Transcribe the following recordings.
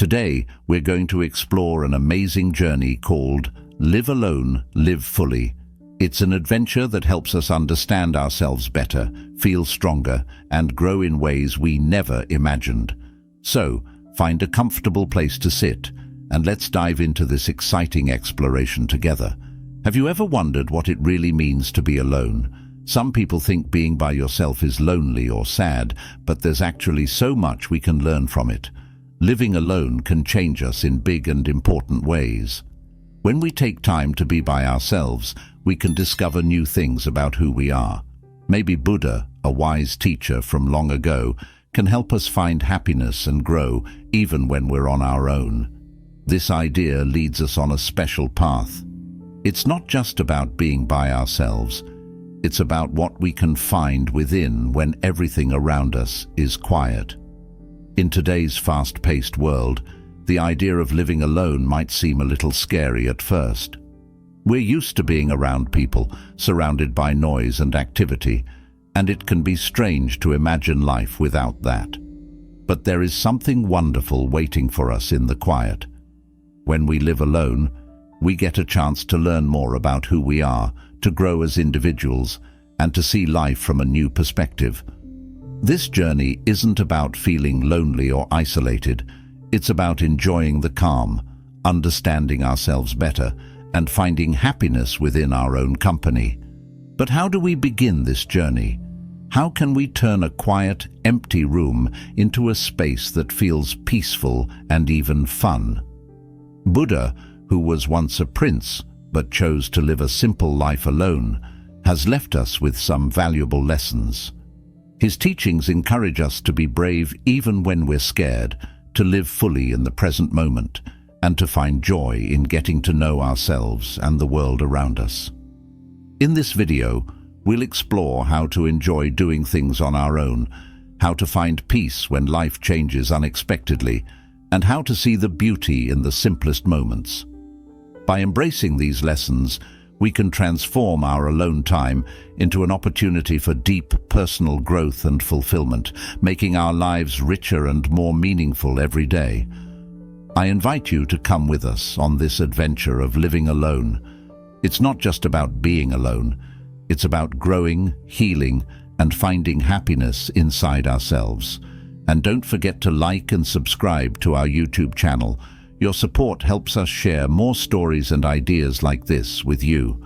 Today, we're going to explore an amazing journey called Live Alone, Live Fully. It's an adventure that helps us understand ourselves better, feel stronger, and grow in ways we never imagined. So, find a comfortable place to sit, and let's dive into this exciting exploration together. Have you ever wondered what it really means to be alone? Some people think being by yourself is lonely or sad, but there's actually so much we can learn from it. Living alone can change us in big and important ways. When we take time to be by ourselves, we can discover new things about who we are. Maybe Buddha, a wise teacher from long ago, can help us find happiness and grow even when we're on our own. This idea leads us on a special path. It's not just about being by ourselves. It's about what we can find within when everything around us is quiet. In today's fast-paced world, the idea of living alone might seem a little scary at first. We're used to being around people, surrounded by noise and activity, and it can be strange to imagine life without that. But there is something wonderful waiting for us in the quiet. When we live alone, we get a chance to learn more about who we are, to grow as individuals, and to see life from a new perspective. This journey isn't about feeling lonely or isolated. It's about enjoying the calm, understanding ourselves better, and finding happiness within our own company. But how do we begin this journey? How can we turn a quiet, empty room into a space that feels peaceful and even fun? Buddha, who was once a prince but chose to live a simple life alone, has left us with some valuable lessons. His teachings encourage us to be brave even when we're scared, to live fully in the present moment, and to find joy in getting to know ourselves and the world around us. In this video, we'll explore how to enjoy doing things on our own, how to find peace when life changes unexpectedly, and how to see the beauty in the simplest moments. By embracing these lessons, we can transform our alone time into an opportunity for deep personal growth and fulfillment, making our lives richer and more meaningful every day. I invite you to come with us on this adventure of living alone. It's not just about being alone. It's about growing, healing, and finding happiness inside ourselves. And don't forget to like and subscribe to our YouTube channel. Your support helps us share more stories and ideas like this with you.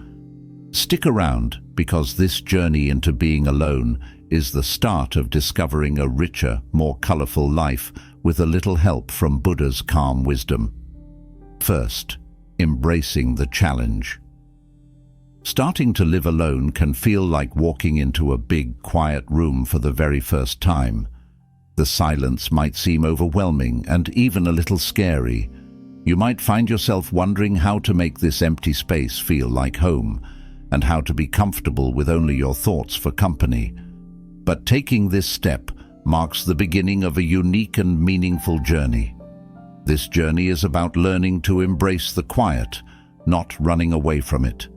Stick around, because this journey into being alone is the start of discovering a richer, more colorful life with a little help from Buddha's calm wisdom. First, embracing the challenge. Starting to live alone can feel like walking into a big, quiet room for the very first time. The silence might seem overwhelming and even a little scary. You might find yourself wondering how to make this empty space feel like home, and how to be comfortable with only your thoughts for company. But taking this step marks the beginning of a unique and meaningful journey. This journey is about learning to embrace the quiet, not running away from it.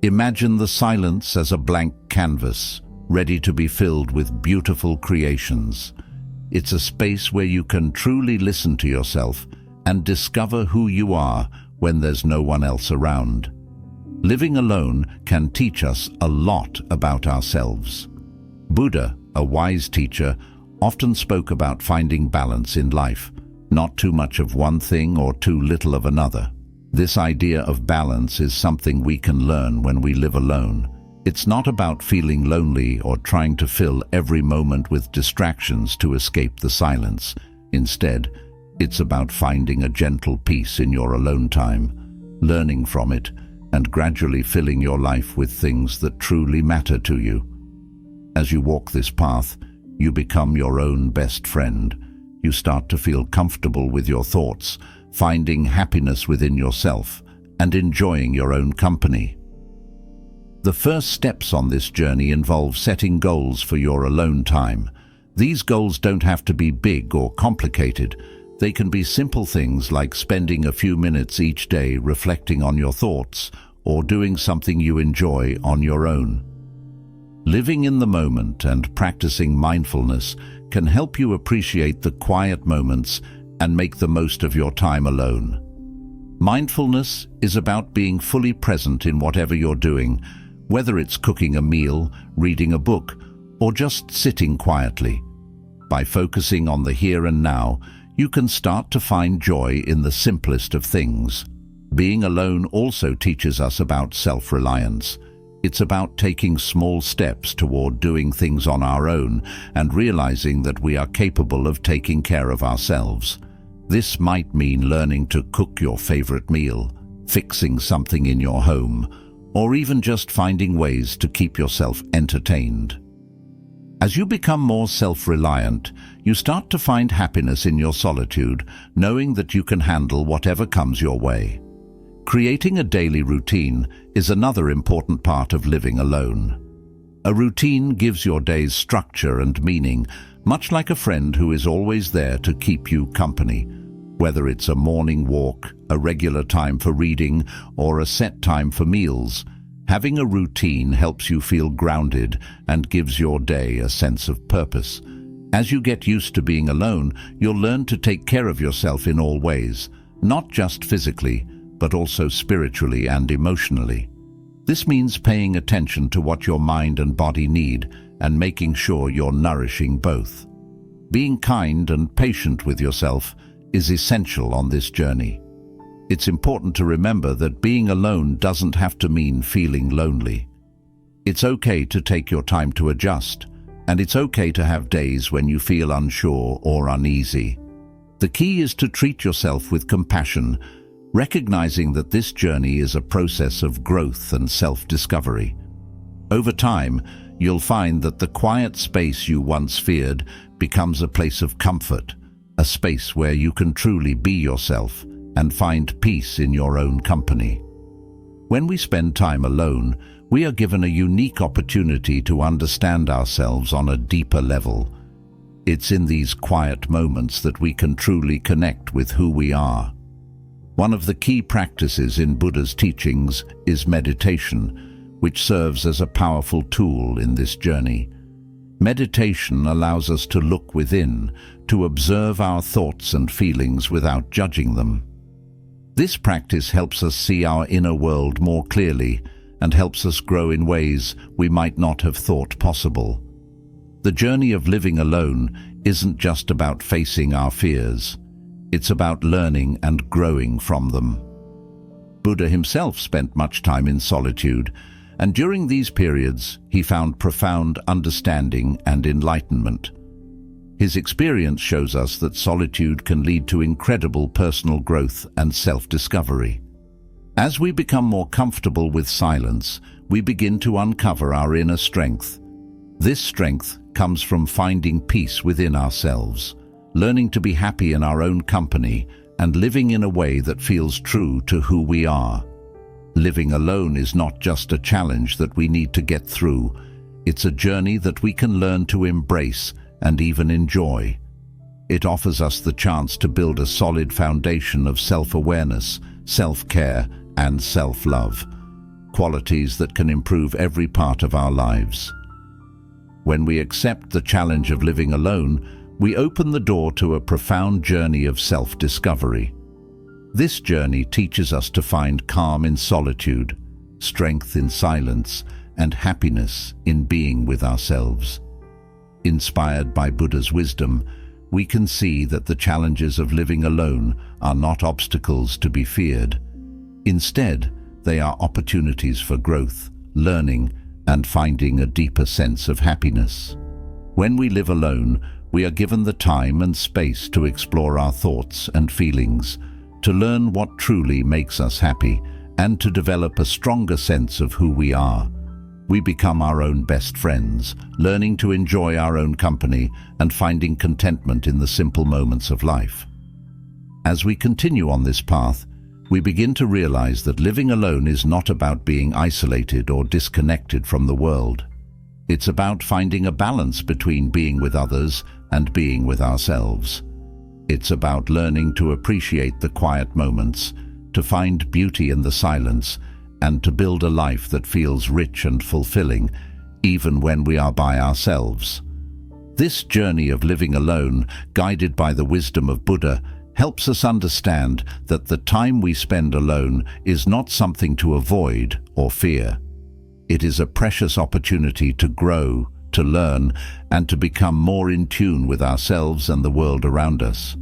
Imagine the silence as a blank canvas, ready to be filled with beautiful creations. It's a space where you can truly listen to yourself and discover who you are when there's no one else around. Living alone can teach us a lot about ourselves. Buddha, a wise teacher, often spoke about finding balance in life, not too much of one thing or too little of another. This idea of balance is something we can learn when we live alone. It's not about feeling lonely or trying to fill every moment with distractions to escape the silence. Instead, it's about finding a gentle peace in your alone time, learning from it, and gradually filling your life with things that truly matter to you. As you walk this path, you become your own best friend. You start to feel comfortable with your thoughts, finding happiness within yourself, and enjoying your own company. The first steps on this journey involve setting goals for your alone time. These goals don't have to be big or complicated. They can be simple things like spending a few minutes each day reflecting on your thoughts or doing something you enjoy on your own. Living in the moment and practicing mindfulness can help you appreciate the quiet moments and make the most of your time alone. Mindfulness is about being fully present in whatever you're doing, whether it's cooking a meal, reading a book, or just sitting quietly. By focusing on the here and now, you can start to find joy in the simplest of things. Being alone also teaches us about self-reliance. It's about taking small steps toward doing things on our own and realizing that we are capable of taking care of ourselves. This might mean learning to cook your favorite meal, fixing something in your home, or even just finding ways to keep yourself entertained. As you become more self-reliant, you start to find happiness in your solitude, knowing that you can handle whatever comes your way. Creating a daily routine is another important part of living alone. A routine gives your days structure and meaning, much like a friend who is always there to keep you company. Whether it's a morning walk, a regular time for reading, or a set time for meals, having a routine helps you feel grounded and gives your day a sense of purpose. As you get used to being alone, you'll learn to take care of yourself in all ways, not just physically, but also spiritually and emotionally. This means paying attention to what your mind and body need and making sure you're nourishing both. Being kind and patient with yourself is essential on this journey. It's important to remember that being alone doesn't have to mean feeling lonely. It's okay to take your time to adjust, and it's okay to have days when you feel unsure or uneasy. The key is to treat yourself with compassion, recognizing that this journey is a process of growth and self-discovery. Over time, you'll find that the quiet space you once feared becomes a place of comfort, a space where you can truly be yourself and find peace in your own company. When we spend time alone, we are given a unique opportunity to understand ourselves on a deeper level. It's in these quiet moments that we can truly connect with who we are. One of the key practices in Buddha's teachings is meditation, which serves as a powerful tool in this journey. Meditation allows us to look within, to observe our thoughts and feelings without judging them. This practice helps us see our inner world more clearly and helps us grow in ways we might not have thought possible. The journey of living alone isn't just about facing our fears. It's about learning and growing from them. Buddha himself spent much time in solitude, and during these periods he found profound understanding and enlightenment. His experience shows us that solitude can lead to incredible personal growth and self-discovery. As we become more comfortable with silence, we begin to uncover our inner strength. This strength comes from finding peace within ourselves, learning to be happy in our own company, and living in a way that feels true to who we are. Living alone is not just a challenge that we need to get through. It's a journey that we can learn to embrace and even enjoy. It offers us the chance to build a solid foundation of self-awareness, self-care, and self-love, qualities that can improve every part of our lives. When we accept the challenge of living alone, we open the door to a profound journey of self-discovery. This journey teaches us to find calm in solitude, strength in silence, and happiness in being with ourselves. Inspired by Buddha's wisdom, we can see that the challenges of living alone are not obstacles to be feared. Instead, they are opportunities for growth, learning, and finding a deeper sense of happiness. When we live alone, we are given the time and space to explore our thoughts and feelings, to learn what truly makes us happy, and to develop a stronger sense of who we are. We become our own best friends, learning to enjoy our own company and finding contentment in the simple moments of life. As we continue on this path, we begin to realize that living alone is not about being isolated or disconnected from the world. It's about finding a balance between being with others and being with ourselves. It's about learning to appreciate the quiet moments, to find beauty in the silence, and to build a life that feels rich and fulfilling, even when we are by ourselves. This journey of living alone, guided by the wisdom of Buddha, helps us understand that the time we spend alone is not something to avoid or fear. It is a precious opportunity to grow, to learn, and to become more in tune with ourselves and the world around us.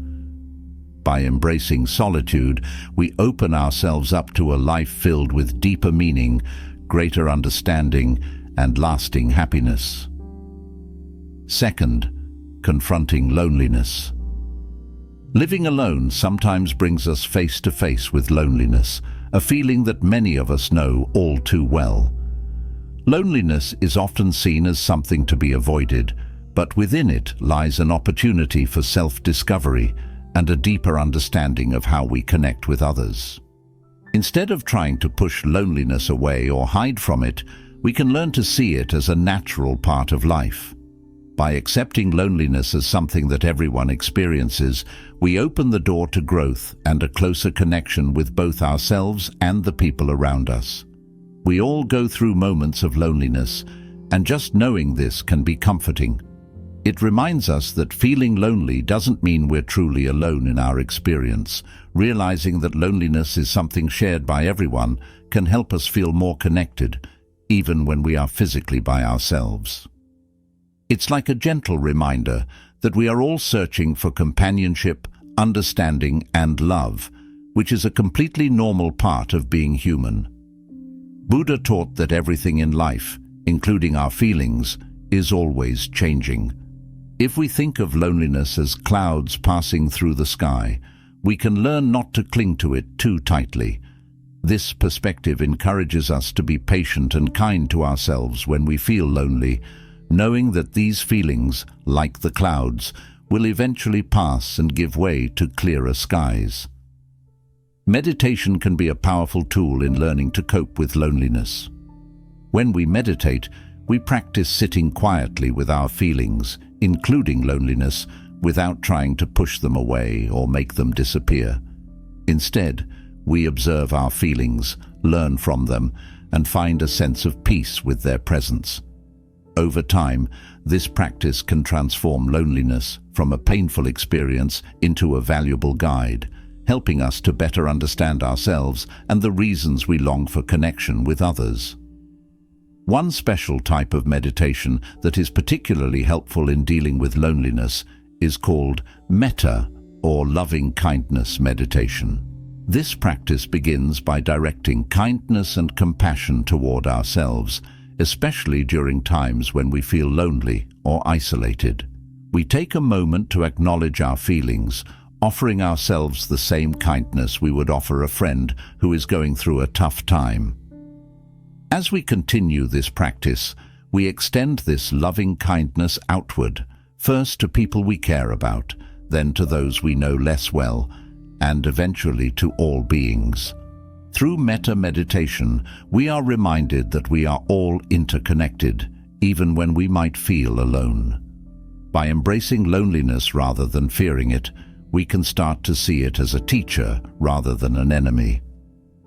By embracing solitude, we open ourselves up to a life filled with deeper meaning, greater understanding, and lasting happiness. Second, confronting loneliness. Living alone sometimes brings us face to face with loneliness, a feeling that many of us know all too well. Loneliness is often seen as something to be avoided, but within it lies an opportunity for self-discovery and a deeper understanding of how we connect with others. Instead of trying to push loneliness away or hide from it, we can learn to see it as a natural part of life. By accepting loneliness as something that everyone experiences, we open the door to growth and a closer connection with both ourselves and the people around us. We all go through moments of loneliness, and just knowing this can be comforting. It reminds us that feeling lonely doesn't mean we're truly alone in our experience. Realizing that loneliness is something shared by everyone can help us feel more connected, even when we are physically by ourselves. It's like a gentle reminder that we are all searching for companionship, understanding, and love, which is a completely normal part of being human. Buddha taught that everything in life, including our feelings, is always changing. If we think of loneliness as clouds passing through the sky, we can learn not to cling to it too tightly. This perspective encourages us to be patient and kind to ourselves when we feel lonely, knowing that these feelings, like the clouds, will eventually pass and give way to clearer skies. Meditation can be a powerful tool in learning to cope with loneliness. When we meditate, we practice sitting quietly with our feelings, including loneliness, without trying to push them away or make them disappear. Instead, we observe our feelings, learn from them, and find a sense of peace with their presence. Over time, this practice can transform loneliness from a painful experience into a valuable guide, helping us to better understand ourselves and the reasons we long for connection with others. One special type of meditation that is particularly helpful in dealing with loneliness is called metta, or loving kindness meditation. This practice begins by directing kindness and compassion toward ourselves, especially during times when we feel lonely or isolated. We take a moment to acknowledge our feelings, offering ourselves the same kindness we would offer a friend who is going through a tough time. As we continue this practice, we extend this loving kindness outward, first to people we care about, then to those we know less well, and eventually to all beings. Through metta meditation, we are reminded that we are all interconnected, even when we might feel alone. By embracing loneliness rather than fearing it, we can start to see it as a teacher rather than an enemy.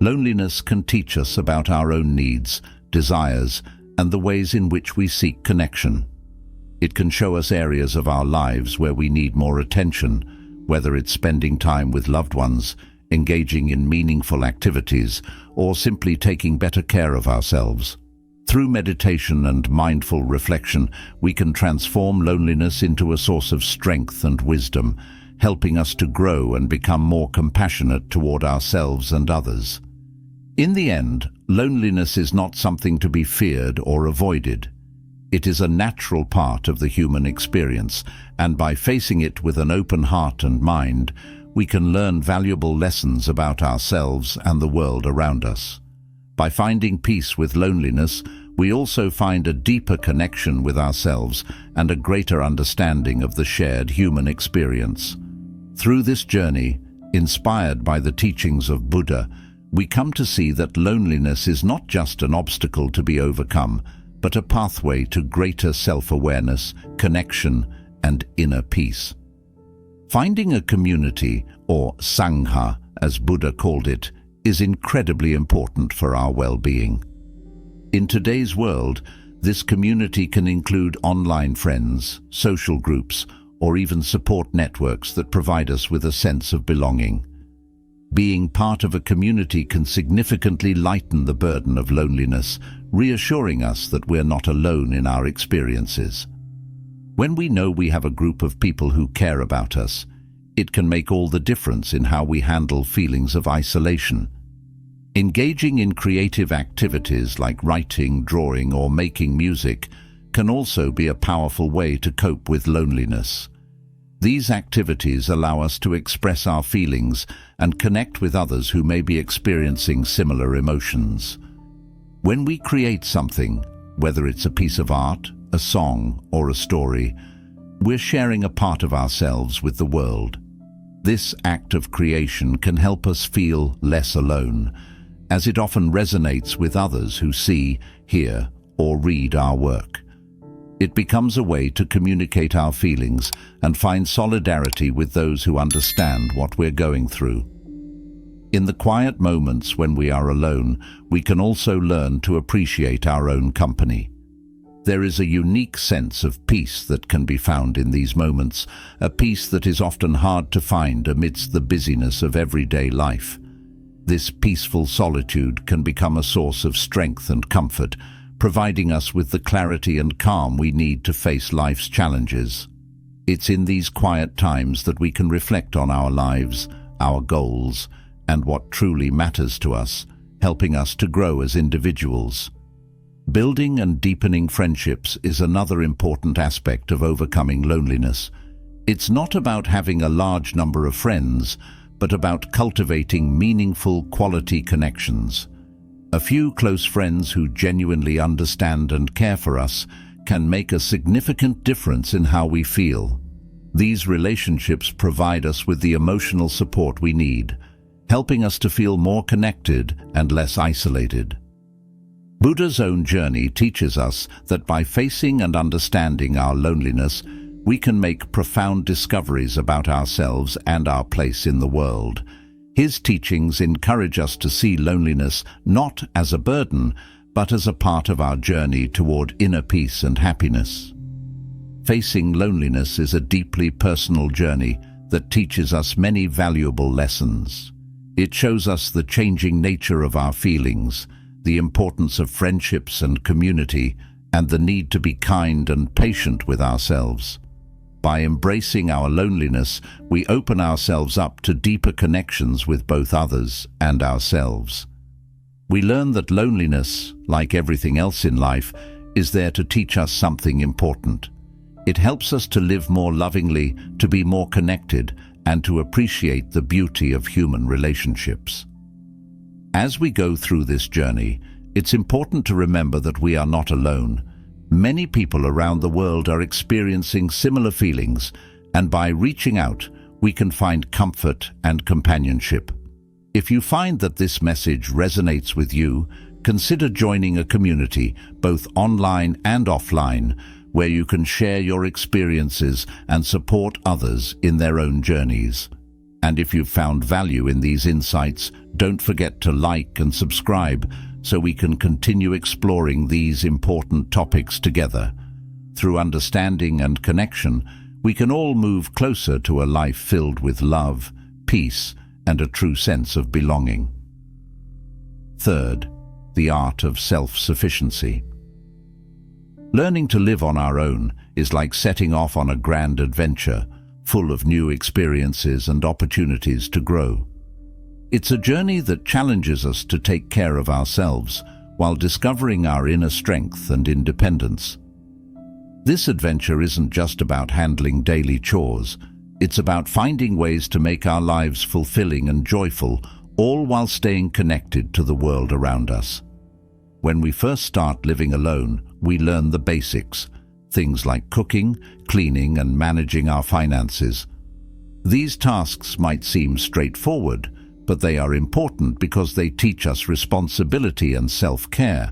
Loneliness can teach us about our own needs, desires, and the ways in which we seek connection. It can show us areas of our lives where we need more attention, whether it's spending time with loved ones, engaging in meaningful activities, or simply taking better care of ourselves. Through meditation and mindful reflection, we can transform loneliness into a source of strength and wisdom, helping us to grow and become more compassionate toward ourselves and others. In the end, loneliness is not something to be feared or avoided. It is a natural part of the human experience, and by facing it with an open heart and mind, we can learn valuable lessons about ourselves and the world around us. By finding peace with loneliness, we also find a deeper connection with ourselves and a greater understanding of the shared human experience. Through this journey, inspired by the teachings of Buddha, we come to see that loneliness is not just an obstacle to be overcome, but a pathway to greater self-awareness, connection, and inner peace. Finding a community, or sangha, as Buddha called it, is incredibly important for our well-being. In today's world, this community can include online friends, social groups, or even support networks that provide us with a sense of belonging. Being part of a community can significantly lighten the burden of loneliness, reassuring us that we're not alone in our experiences. When we know we have a group of people who care about us, it can make all the difference in how we handle feelings of isolation. Engaging in creative activities like writing, drawing, or making music can also be a powerful way to cope with loneliness. These activities allow us to express our feelings and connect with others who may be experiencing similar emotions. When we create something, whether it's a piece of art, a song, or a story, we're sharing a part of ourselves with the world. This act of creation can help us feel less alone, as it often resonates with others who see, hear, or read our work. It becomes a way to communicate our feelings and find solidarity with those who understand what we're going through. In the quiet moments when we are alone, we can also learn to appreciate our own company. There is a unique sense of peace that can be found in these moments, a peace that is often hard to find amidst the busyness of everyday life. This peaceful solitude can become a source of strength and comfort, providing us with the clarity and calm we need to face life's challenges. It's in these quiet times that we can reflect on our lives, our goals, and what truly matters to us, helping us to grow as individuals. Building and deepening friendships is another important aspect of overcoming loneliness. It's not about having a large number of friends, but about cultivating meaningful, quality connections. A few close friends who genuinely understand and care for us can make a significant difference in how we feel. These relationships provide us with the emotional support we need, helping us to feel more connected and less isolated. Buddha's own journey teaches us that by facing and understanding our loneliness, we can make profound discoveries about ourselves and our place in the world. His teachings encourage us to see loneliness not as a burden, but as a part of our journey toward inner peace and happiness. Facing loneliness is a deeply personal journey that teaches us many valuable lessons. It shows us the changing nature of our feelings, the importance of friendships and community, and the need to be kind and patient with ourselves. By embracing our loneliness, we open ourselves up to deeper connections with both others and ourselves. We learn that loneliness, like everything else in life, is there to teach us something important. It helps us to live more lovingly, to be more connected, and to appreciate the beauty of human relationships. As we go through this journey, it's important to remember that we are not alone. Many people around the world are experiencing similar feelings, and by reaching out, we can find comfort and companionship. If you find that this message resonates with you, consider joining a community, both online and offline, where you can share your experiences and support others in their own journeys. And if you've found value in these insights, don't forget to like and subscribe so we can continue exploring these important topics together. Through understanding and connection, we can all move closer to a life filled with love, peace, and a true sense of belonging. Third, the art of self-sufficiency. Learning to live on our own is like setting off on a grand adventure, full of new experiences and opportunities to grow. It's a journey that challenges us to take care of ourselves while discovering our inner strength and independence. This adventure isn't just about handling daily chores. It's about finding ways to make our lives fulfilling and joyful, all while staying connected to the world around us. When we first start living alone, we learn the basics, things like cooking, cleaning, and managing our finances. These tasks might seem straightforward, but they are important because they teach us responsibility and self-care.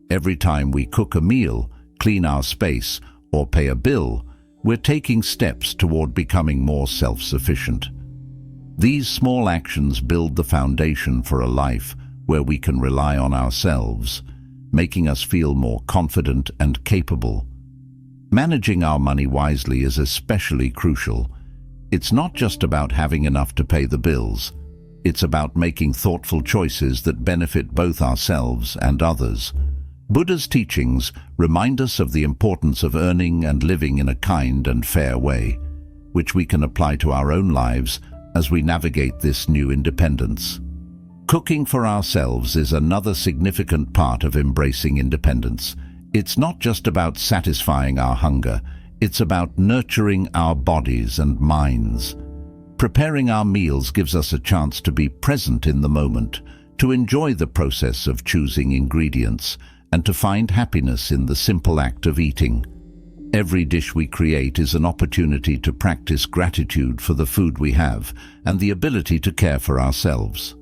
Every time we cook a meal, clean our space, or pay a bill, we're taking steps toward becoming more self-sufficient. These small actions build the foundation for a life where we can rely on ourselves, making us feel more confident and capable. Managing our money wisely is especially crucial. It's not just about having enough to pay the bills. It's about making thoughtful choices that benefit both ourselves and others. Buddha's teachings remind us of the importance of earning and living in a kind and fair way, which we can apply to our own lives as we navigate this new independence. Cooking for ourselves is another significant part of embracing independence. It's not just about satisfying our hunger, it's about nurturing our bodies and minds. Preparing our meals gives us a chance to be present in the moment, to enjoy the process of choosing ingredients, and to find happiness in the simple act of eating. Every dish we create is an opportunity to practice gratitude for the food we have and the ability to care for ourselves.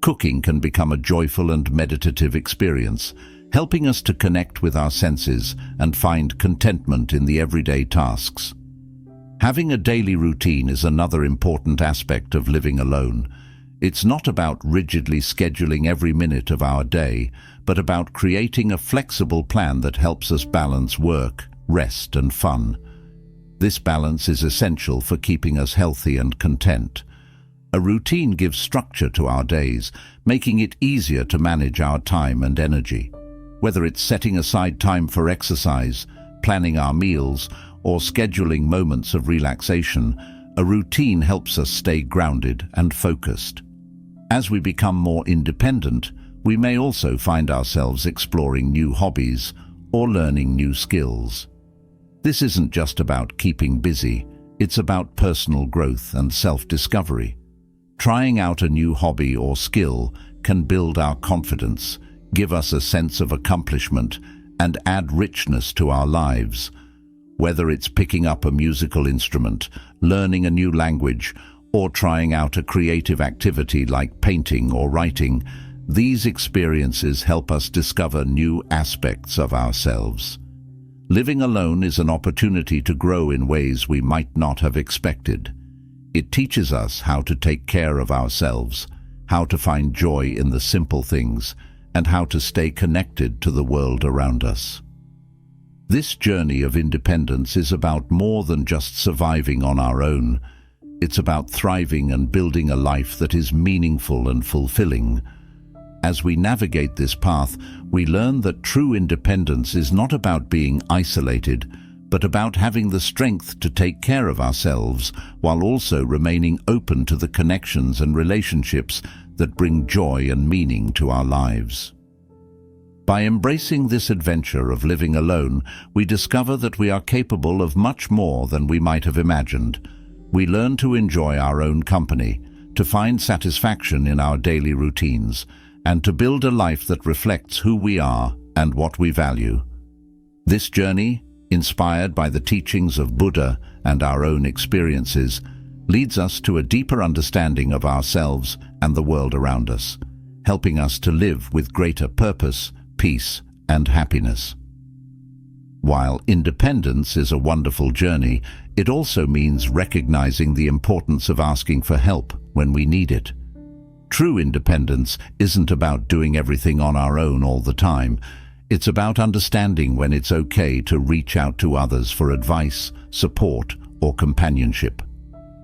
Cooking can become a joyful and meditative experience, helping us to connect with our senses and find contentment in the everyday tasks. Having a daily routine is another important aspect of living alone. It's not about rigidly scheduling every minute of our day, but about creating a flexible plan that helps us balance work, rest, and fun. This balance is essential for keeping us healthy and content. A routine gives structure to our days, making it easier to manage our time and energy. Whether it's setting aside time for exercise, planning our meals, or scheduling moments of relaxation, a routine helps us stay grounded and focused. As we become more independent, we may also find ourselves exploring new hobbies or learning new skills. This isn't just about keeping busy, it's about personal growth and self-discovery. Trying out a new hobby or skill can build our confidence, give us a sense of accomplishment, and add richness to our lives. Whether it's picking up a musical instrument, learning a new language, or trying out a creative activity like painting or writing, these experiences help us discover new aspects of ourselves. Living alone is an opportunity to grow in ways we might not have expected. It teaches us how to take care of ourselves, how to find joy in the simple things, and how to stay connected to the world around us. This journey of independence is about more than just surviving on our own. It's about thriving and building a life that is meaningful and fulfilling. As we navigate this path, we learn that true independence is not about being isolated, but about having the strength to take care of ourselves while also remaining open to the connections and relationships that bring joy and meaning to our lives. By embracing this adventure of living alone, we discover that we are capable of much more than we might have imagined. We learn to enjoy our own company, to find satisfaction in our daily routines, and to build a life that reflects who we are and what we value. This journey, inspired by the teachings of Buddha and our own experiences, leads us to a deeper understanding of ourselves and the world around us, helping us to live with greater purpose, peace, and happiness. While independence is a wonderful journey, it also means recognizing the importance of asking for help when we need it. True independence isn't about doing everything on our own all the time. It's about understanding when it's okay to reach out to others for advice, support, or companionship.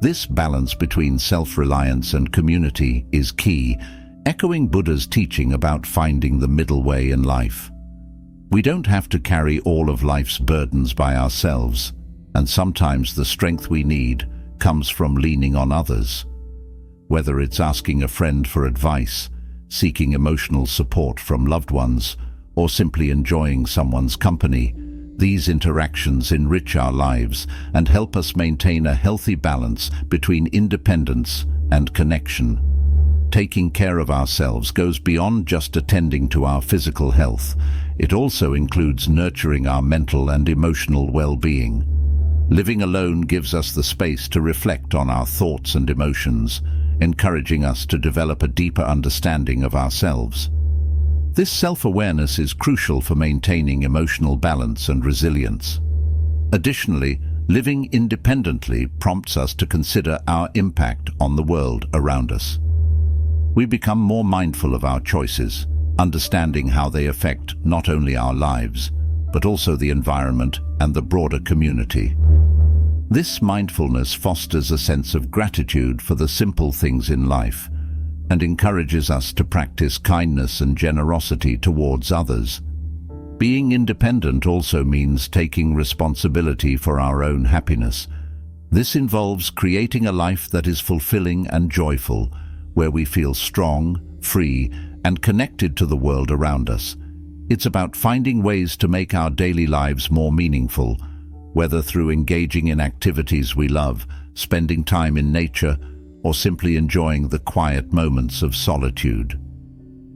This balance between self-reliance and community is key, echoing Buddha's teaching about finding the middle way in life. We don't have to carry all of life's burdens by ourselves, and sometimes the strength we need comes from leaning on others. Whether it's asking a friend for advice, seeking emotional support from loved ones, or simply enjoying someone's company, these interactions enrich our lives and help us maintain a healthy balance between independence and connection. Taking care of ourselves goes beyond just attending to our physical health. It also includes nurturing our mental and emotional well-being. Living alone gives us the space to reflect on our thoughts and emotions, encouraging us to develop a deeper understanding of ourselves. This self-awareness is crucial for maintaining emotional balance and resilience. Additionally, living independently prompts us to consider our impact on the world around us. We become more mindful of our choices, understanding how they affect not only our lives, but also the environment and the broader community. This mindfulness fosters a sense of gratitude for the simple things in life and encourages us to practice kindness and generosity towards others. Being independent also means taking responsibility for our own happiness. This involves creating a life that is fulfilling and joyful, where we feel strong, free, and connected to the world around us. It's about finding ways to make our daily lives more meaningful, whether through engaging in activities we love, spending time in nature, or simply enjoying the quiet moments of solitude.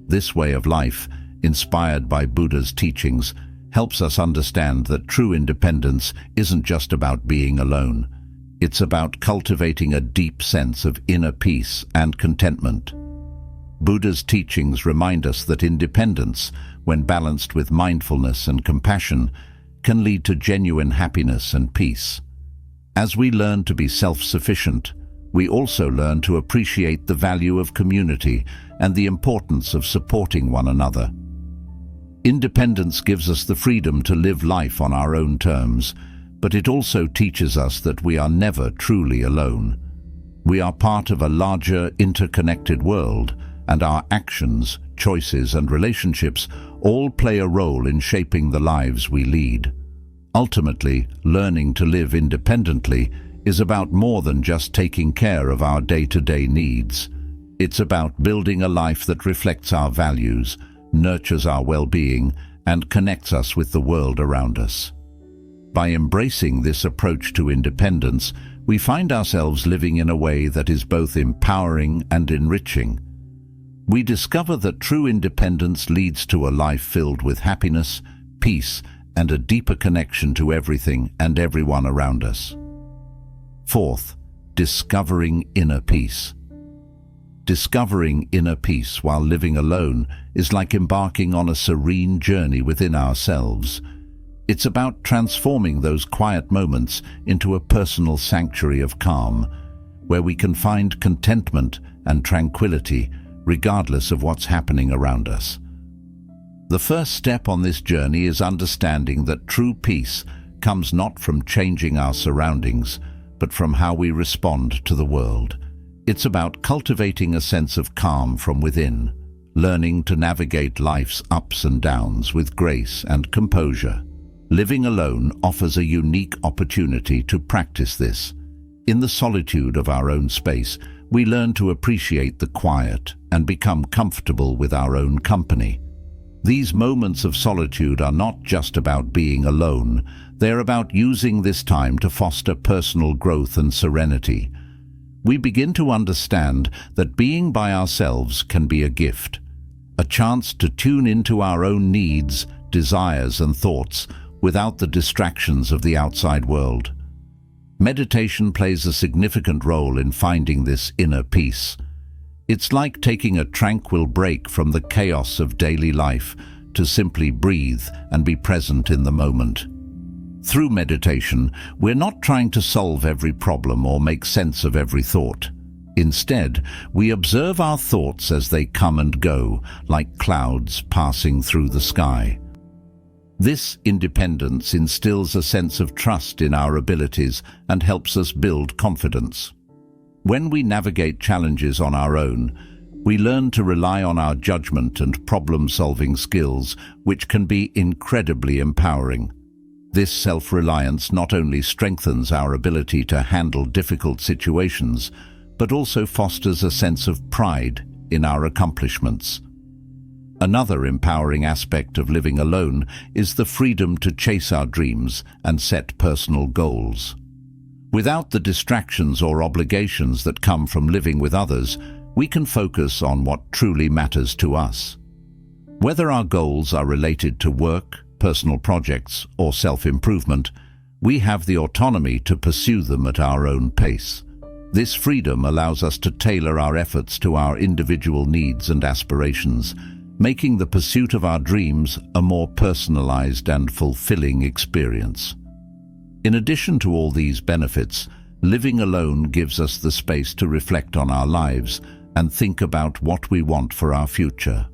This way of life, inspired by Buddha's teachings, helps us understand that true independence isn't just about being alone. It's about cultivating a deep sense of inner peace and contentment. Buddha's teachings remind us that independence, when balanced with mindfulness and compassion, can lead to genuine happiness and peace. As we learn to be self-sufficient, we also learn to appreciate the value of community and the importance of supporting one another. Independence gives us the freedom to live life on our own terms, but it also teaches us that we are never truly alone. We are part of a larger, interconnected world, and our actions, choices, and relationships all play a role in shaping the lives we lead. Ultimately, learning to live independently is about more than just taking care of our day-to-day needs. It's about building a life that reflects our values, nurtures our well-being, and connects us with the world around us. By embracing this approach to independence, we find ourselves living in a way that is both empowering and enriching. We discover that true independence leads to a life filled with happiness, peace, and a deeper connection to everything and everyone around us. Fourth, discovering inner peace. Discovering inner peace while living alone is like embarking on a serene journey within ourselves. It's about transforming those quiet moments into a personal sanctuary of calm, where we can find contentment and tranquility regardless of what's happening around us. The first step on this journey is understanding that true peace comes not from changing our surroundings, but from how we respond to the world. It's about cultivating a sense of calm from within, learning to navigate life's ups and downs with grace and composure. Living alone offers a unique opportunity to practice this. In the solitude of our own space, we learn to appreciate the quiet and become comfortable with our own company. These moments of solitude are not just about being alone, they're about using this time to foster personal growth and serenity. We begin to understand that being by ourselves can be a gift, a chance to tune into our own needs, desires, and thoughts without the distractions of the outside world. Meditation plays a significant role in finding this inner peace. It's like taking a tranquil break from the chaos of daily life to simply breathe and be present in the moment. Through meditation, we're not trying to solve every problem or make sense of every thought. Instead, we observe our thoughts as they come and go, like clouds passing through the sky. This independence instills a sense of trust in our abilities and helps us build confidence. When we navigate challenges on our own, we learn to rely on our judgment and problem-solving skills, which can be incredibly empowering. This self-reliance not only strengthens our ability to handle difficult situations, but also fosters a sense of pride in our accomplishments. Another empowering aspect of living alone is the freedom to chase our dreams and set personal goals. Without the distractions or obligations that come from living with others, we can focus on what truly matters to us. Whether our goals are related to work, personal projects, or self-improvement, we have the autonomy to pursue them at our own pace. This freedom allows us to tailor our efforts to our individual needs and aspirations, making the pursuit of our dreams a more personalized and fulfilling experience. In addition to all these benefits, living alone gives us the space to reflect on our lives and think about what we want for our future.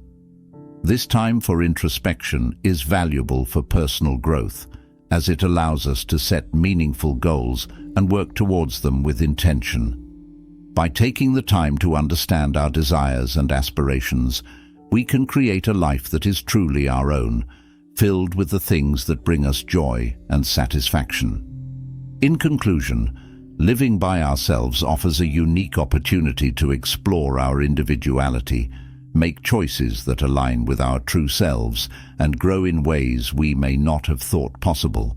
This time for introspection is valuable for personal growth, as it allows us to set meaningful goals and work towards them with intention. By taking the time to understand our desires and aspirations, we can create a life that is truly our own, filled with the things that bring us joy and satisfaction. In conclusion, living by ourselves offers a unique opportunity to explore our individuality, make choices that align with our true selves, and grow in ways we may not have thought possible.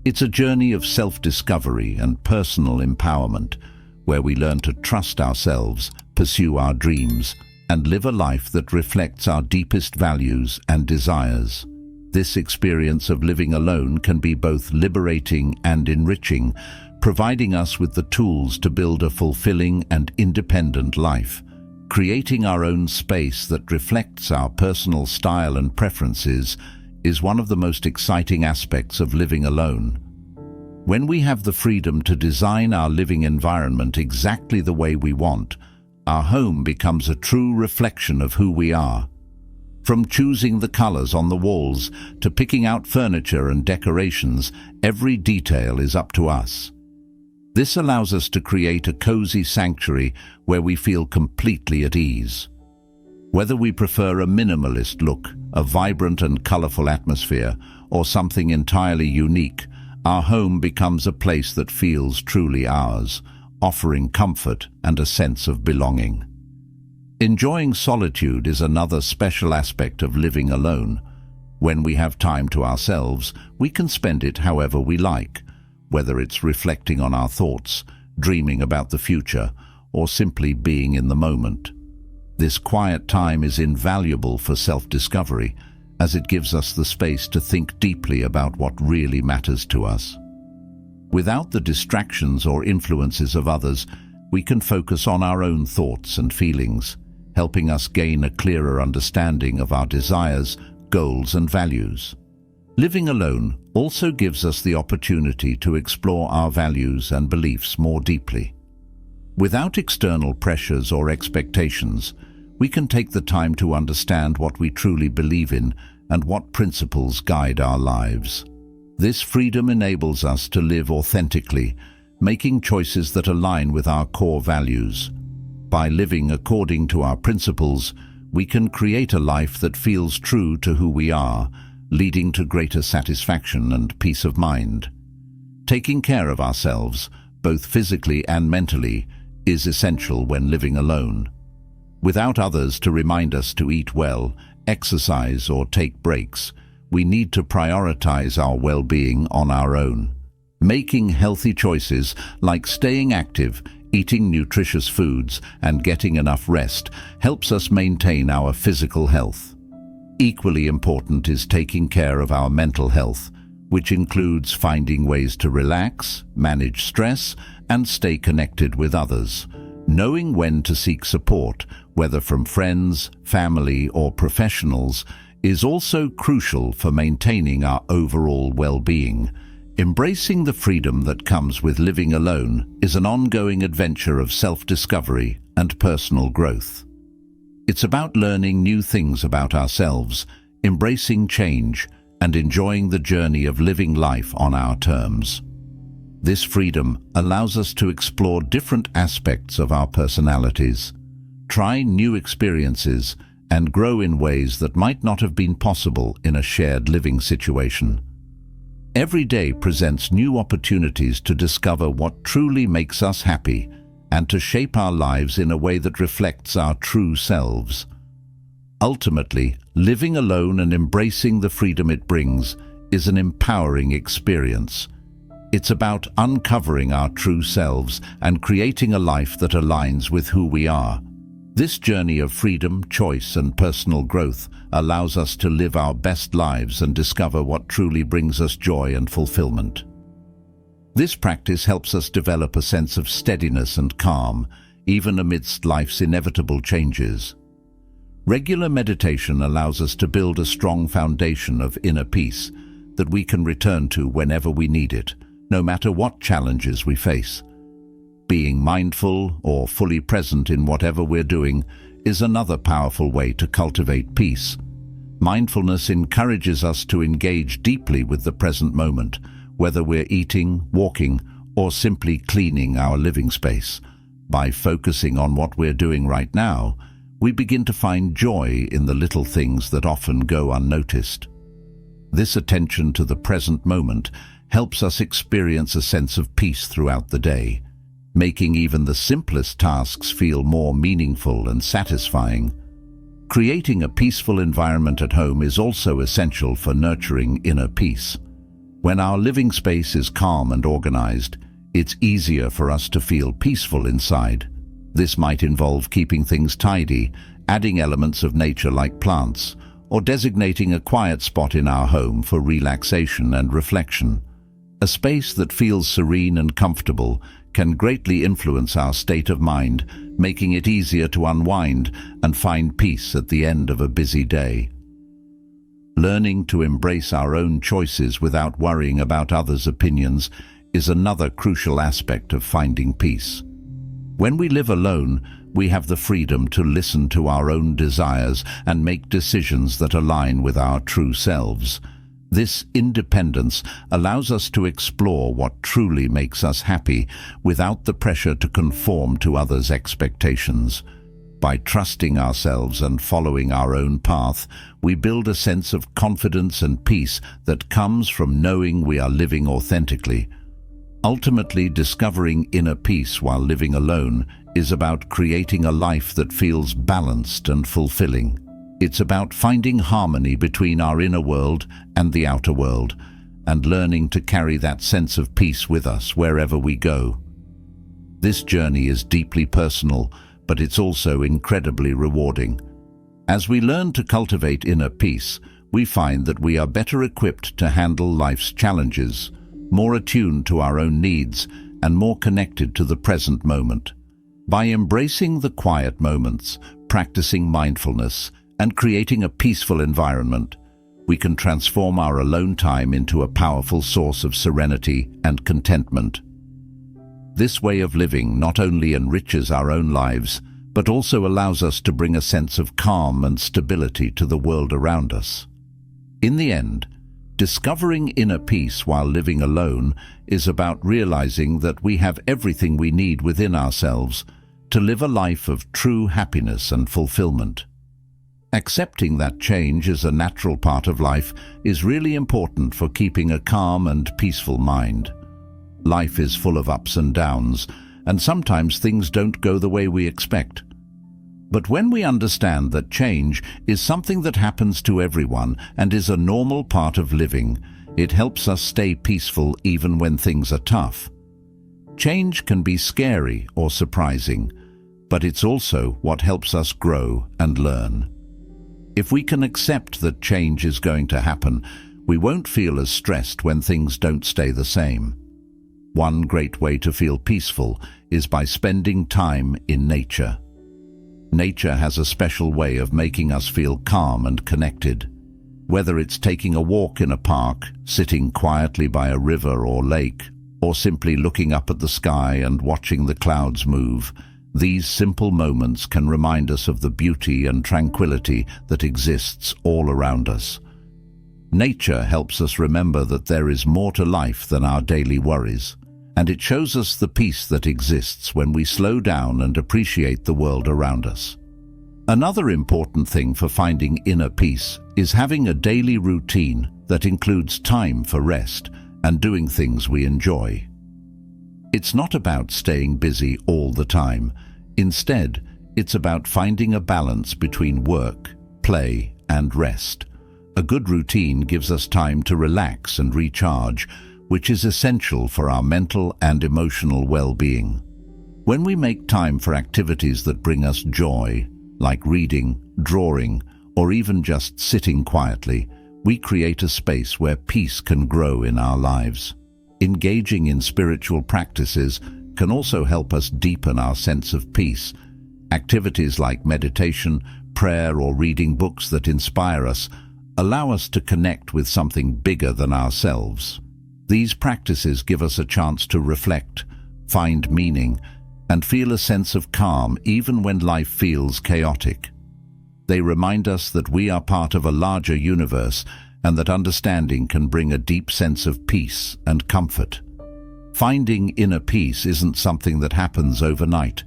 It's a journey of self-discovery and personal empowerment, where we learn to trust ourselves, pursue our dreams, and live a life that reflects our deepest values and desires. This experience of living alone can be both liberating and enriching, providing us with the tools to build a fulfilling and independent life. Creating our own space that reflects our personal style and preferences is one of the most exciting aspects of living alone. When we have the freedom to design our living environment exactly the way we want, our home becomes a true reflection of who we are. From choosing the colors on the walls to picking out furniture and decorations, every detail is up to us. This allows us to create a cozy sanctuary where we feel completely at ease. Whether we prefer a minimalist look, a vibrant and colorful atmosphere, or something entirely unique, our home becomes a place that feels truly ours, offering comfort and a sense of belonging. Enjoying solitude is another special aspect of living alone. When we have time to ourselves, we can spend it however we like, whether it's reflecting on our thoughts, dreaming about the future, or simply being in the moment. This quiet time is invaluable for self-discovery, as it gives us the space to think deeply about what really matters to us. Without the distractions or influences of others, we can focus on our own thoughts and feelings, helping us gain a clearer understanding of our desires, goals, and values. Living alone also gives us the opportunity to explore our values and beliefs more deeply. Without external pressures or expectations, we can take the time to understand what we truly believe in and what principles guide our lives. This freedom enables us to live authentically, making choices that align with our core values. By living according to our principles, we can create a life that feels true to who we are, leading to greater satisfaction and peace of mind. Taking care of ourselves, both physically and mentally, is essential when living alone. Without others to remind us to eat well, exercise, or take breaks, we need to prioritize our well-being on our own. Making healthy choices like staying active, eating nutritious foods, and getting enough rest helps us maintain our physical health. Equally important is taking care of our mental health, which includes finding ways to relax, manage stress, and stay connected with others. Knowing when to seek support, whether from friends, family, or professionals, is also crucial for maintaining our overall well-being. Embracing the freedom that comes with living alone is an ongoing adventure of self-discovery and personal growth. It's about learning new things about ourselves, embracing change, and enjoying the journey of living life on our terms. This freedom allows us to explore different aspects of our personalities, try new experiences, and grow in ways that might not have been possible in a shared living situation. Every day presents new opportunities to discover what truly makes us happy and to shape our lives in a way that reflects our true selves. Ultimately, living alone and embracing the freedom it brings is an empowering experience. It's about uncovering our true selves and creating a life that aligns with who we are. This journey of freedom, choice, and personal growth allows us to live our best lives and discover what truly brings us joy and fulfillment. This practice helps us develop a sense of steadiness and calm, even amidst life's inevitable changes. Regular meditation allows us to build a strong foundation of inner peace that we can return to whenever we need it, no matter what challenges we face. Being mindful or fully present in whatever we're doing is another powerful way to cultivate peace. Mindfulness encourages us to engage deeply with the present moment, whether we're eating, walking, or simply cleaning our living space. By focusing on what we're doing right now, we begin to find joy in the little things that often go unnoticed. This attention to the present moment helps us experience a sense of peace throughout the day, making even the simplest tasks feel more meaningful and satisfying. Creating a peaceful environment at home is also essential for nurturing inner peace. When our living space is calm and organized, it's easier for us to feel peaceful inside. This might involve keeping things tidy, adding elements of nature like plants, or designating a quiet spot in our home for relaxation and reflection. A space that feels serene and comfortable can greatly influence our state of mind, making it easier to unwind and find peace at the end of a busy day. Learning to embrace our own choices without worrying about others' opinions is another crucial aspect of finding peace. When we live alone, we have the freedom to listen to our own desires and make decisions that align with our true selves. This independence allows us to explore what truly makes us happy without the pressure to conform to others' expectations. By trusting ourselves and following our own path, we build a sense of confidence and peace that comes from knowing we are living authentically. Ultimately, discovering inner peace while living alone is about creating a life that feels balanced and fulfilling. It's about finding harmony between our inner world and the outer world, and learning to carry that sense of peace with us wherever we go. This journey is deeply personal, but it's also incredibly rewarding. As we learn to cultivate inner peace, we find that we are better equipped to handle life's challenges, more attuned to our own needs, and more connected to the present moment. By embracing the quiet moments, practicing mindfulness, and creating a peaceful environment, we can transform our alone time into a powerful source of serenity and contentment. This way of living not only enriches our own lives, but also allows us to bring a sense of calm and stability to the world around us. In the end, discovering inner peace while living alone is about realizing that we have everything we need within ourselves to live a life of true happiness and fulfillment. Accepting that change is a natural part of life is really important for keeping a calm and peaceful mind. Life is full of ups and downs, and sometimes things don't go the way we expect. But when we understand that change is something that happens to everyone and is a normal part of living, it helps us stay peaceful even when things are tough. Change can be scary or surprising, but it's also what helps us grow and learn. If we can accept that change is going to happen, we won't feel as stressed when things don't stay the same. One great way to feel peaceful is by spending time in nature. Nature has a special way of making us feel calm and connected. Whether it's taking a walk in a park, sitting quietly by a river or lake, or simply looking up at the sky and watching the clouds move, these simple moments can remind us of the beauty and tranquility that exists all around us. Nature helps us remember that there is more to life than our daily worries, and it shows us the peace that exists when we slow down and appreciate the world around us. Another important thing for finding inner peace is having a daily routine that includes time for rest and doing things we enjoy. It's not about staying busy all the time. Instead, it's about finding a balance between work, play, and rest. A good routine gives us time to relax and recharge, which is essential for our mental and emotional well-being. When we make time for activities that bring us joy, like reading, drawing, or even just sitting quietly, we create a space where peace can grow in our lives. Engaging in spiritual practices can also help us deepen our sense of peace. Activities like meditation, prayer, or reading books that inspire us allow us to connect with something bigger than ourselves. These practices give us a chance to reflect, find meaning, and feel a sense of calm even when life feels chaotic. They remind us that we are part of a larger universe and that understanding can bring a deep sense of peace and comfort. Finding inner peace isn't something that happens overnight.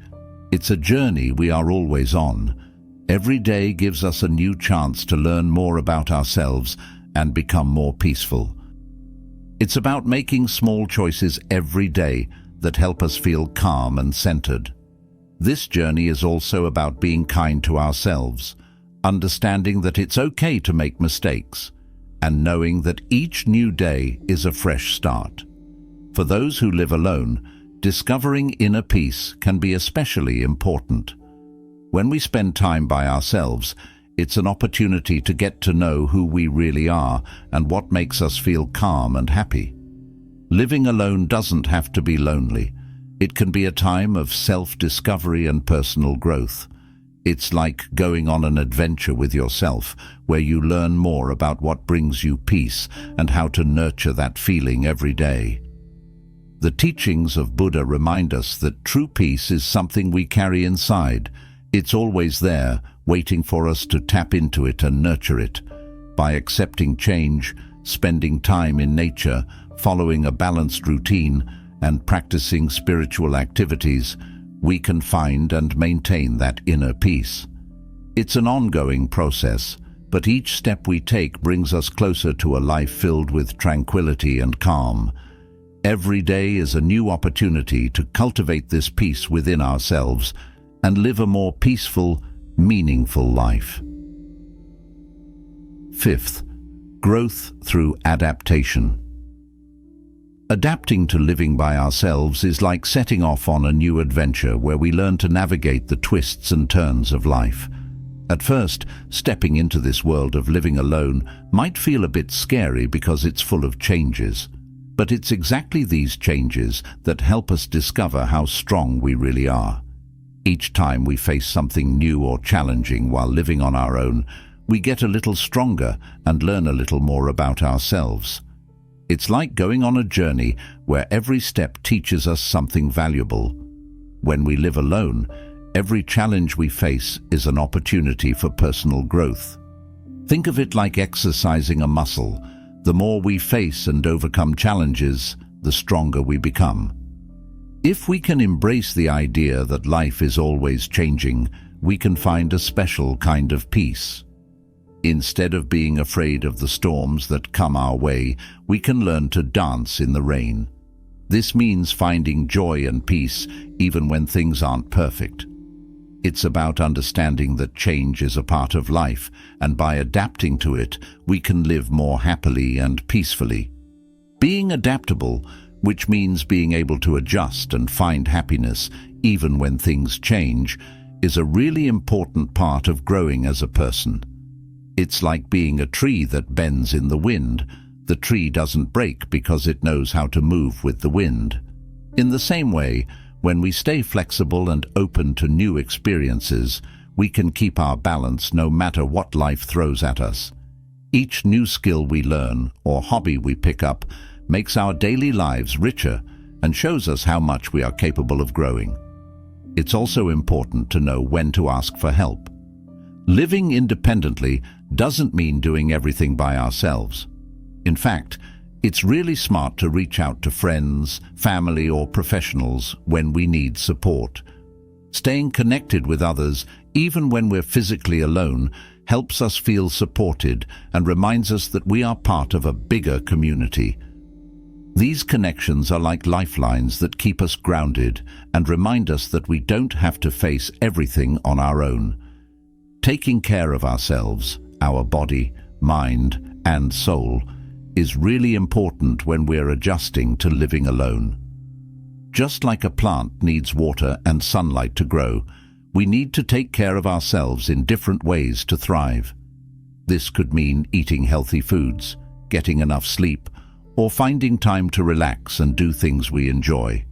It's a journey we are always on. Every day gives us a new chance to learn more about ourselves and become more peaceful. It's about making small choices every day that help us feel calm and centered. This journey is also about being kind to ourselves, understanding that it's okay to make mistakes, and knowing that each new day is a fresh start. For those who live alone, discovering inner peace can be especially important. When we spend time by ourselves, it's an opportunity to get to know who we really are and what makes us feel calm and happy. Living alone doesn't have to be lonely. It can be a time of self-discovery and personal growth. It's like going on an adventure with yourself, where you learn more about what brings you peace and how to nurture that feeling every day. The teachings of Buddha remind us that true peace is something we carry inside. It's always there, waiting for us to tap into it and nurture it. By accepting change, spending time in nature, following a balanced routine, and practicing spiritual activities, we can find and maintain that inner peace. It's an ongoing process, but each step we take brings us closer to a life filled with tranquility and calm. Every day is a new opportunity to cultivate this peace within ourselves and live a more peaceful, meaningful life. Fifth, growth through adaptation. Adapting to living by ourselves is like setting off on a new adventure where we learn to navigate the twists and turns of life. At first, stepping into this world of living alone might feel a bit scary because it's full of changes. But it's exactly these changes that help us discover how strong we really are. Each time we face something new or challenging while living on our own, we get a little stronger and learn a little more about ourselves. It's like going on a journey where every step teaches us something valuable. When we live alone, every challenge we face is an opportunity for personal growth. Think of it like exercising a muscle. The more we face and overcome challenges, the stronger we become. If we can embrace the idea that life is always changing, we can find a special kind of peace. Instead of being afraid of the storms that come our way, we can learn to dance in the rain. This means finding joy and peace even when things aren't perfect. It's about understanding that change is a part of life, and by adapting to it, we can live more happily and peacefully. Being adaptable, which means being able to adjust and find happiness even when things change, is a really important part of growing as a person. It's like being a tree that bends in the wind. The tree doesn't break because it knows how to move with the wind. In the same way, when we stay flexible and open to new experiences, we can keep our balance no matter what life throws at us. Each new skill we learn or hobby we pick up makes our daily lives richer and shows us how much we are capable of growing. It's also important to know when to ask for help. Living independently doesn't mean doing everything by ourselves. In fact, it's really smart to reach out to friends, family, or professionals when we need support. Staying connected with others, even when we're physically alone, helps us feel supported and reminds us that we are part of a bigger community. These connections are like lifelines that keep us grounded and remind us that we don't have to face everything on our own. Taking care of ourselves, our body, mind, and soul, is really important when we're adjusting to living alone. Just like a plant needs water and sunlight to grow, we need to take care of ourselves in different ways to thrive. This could mean eating healthy foods, getting enough sleep, or finding time to relax and do things we enjoy.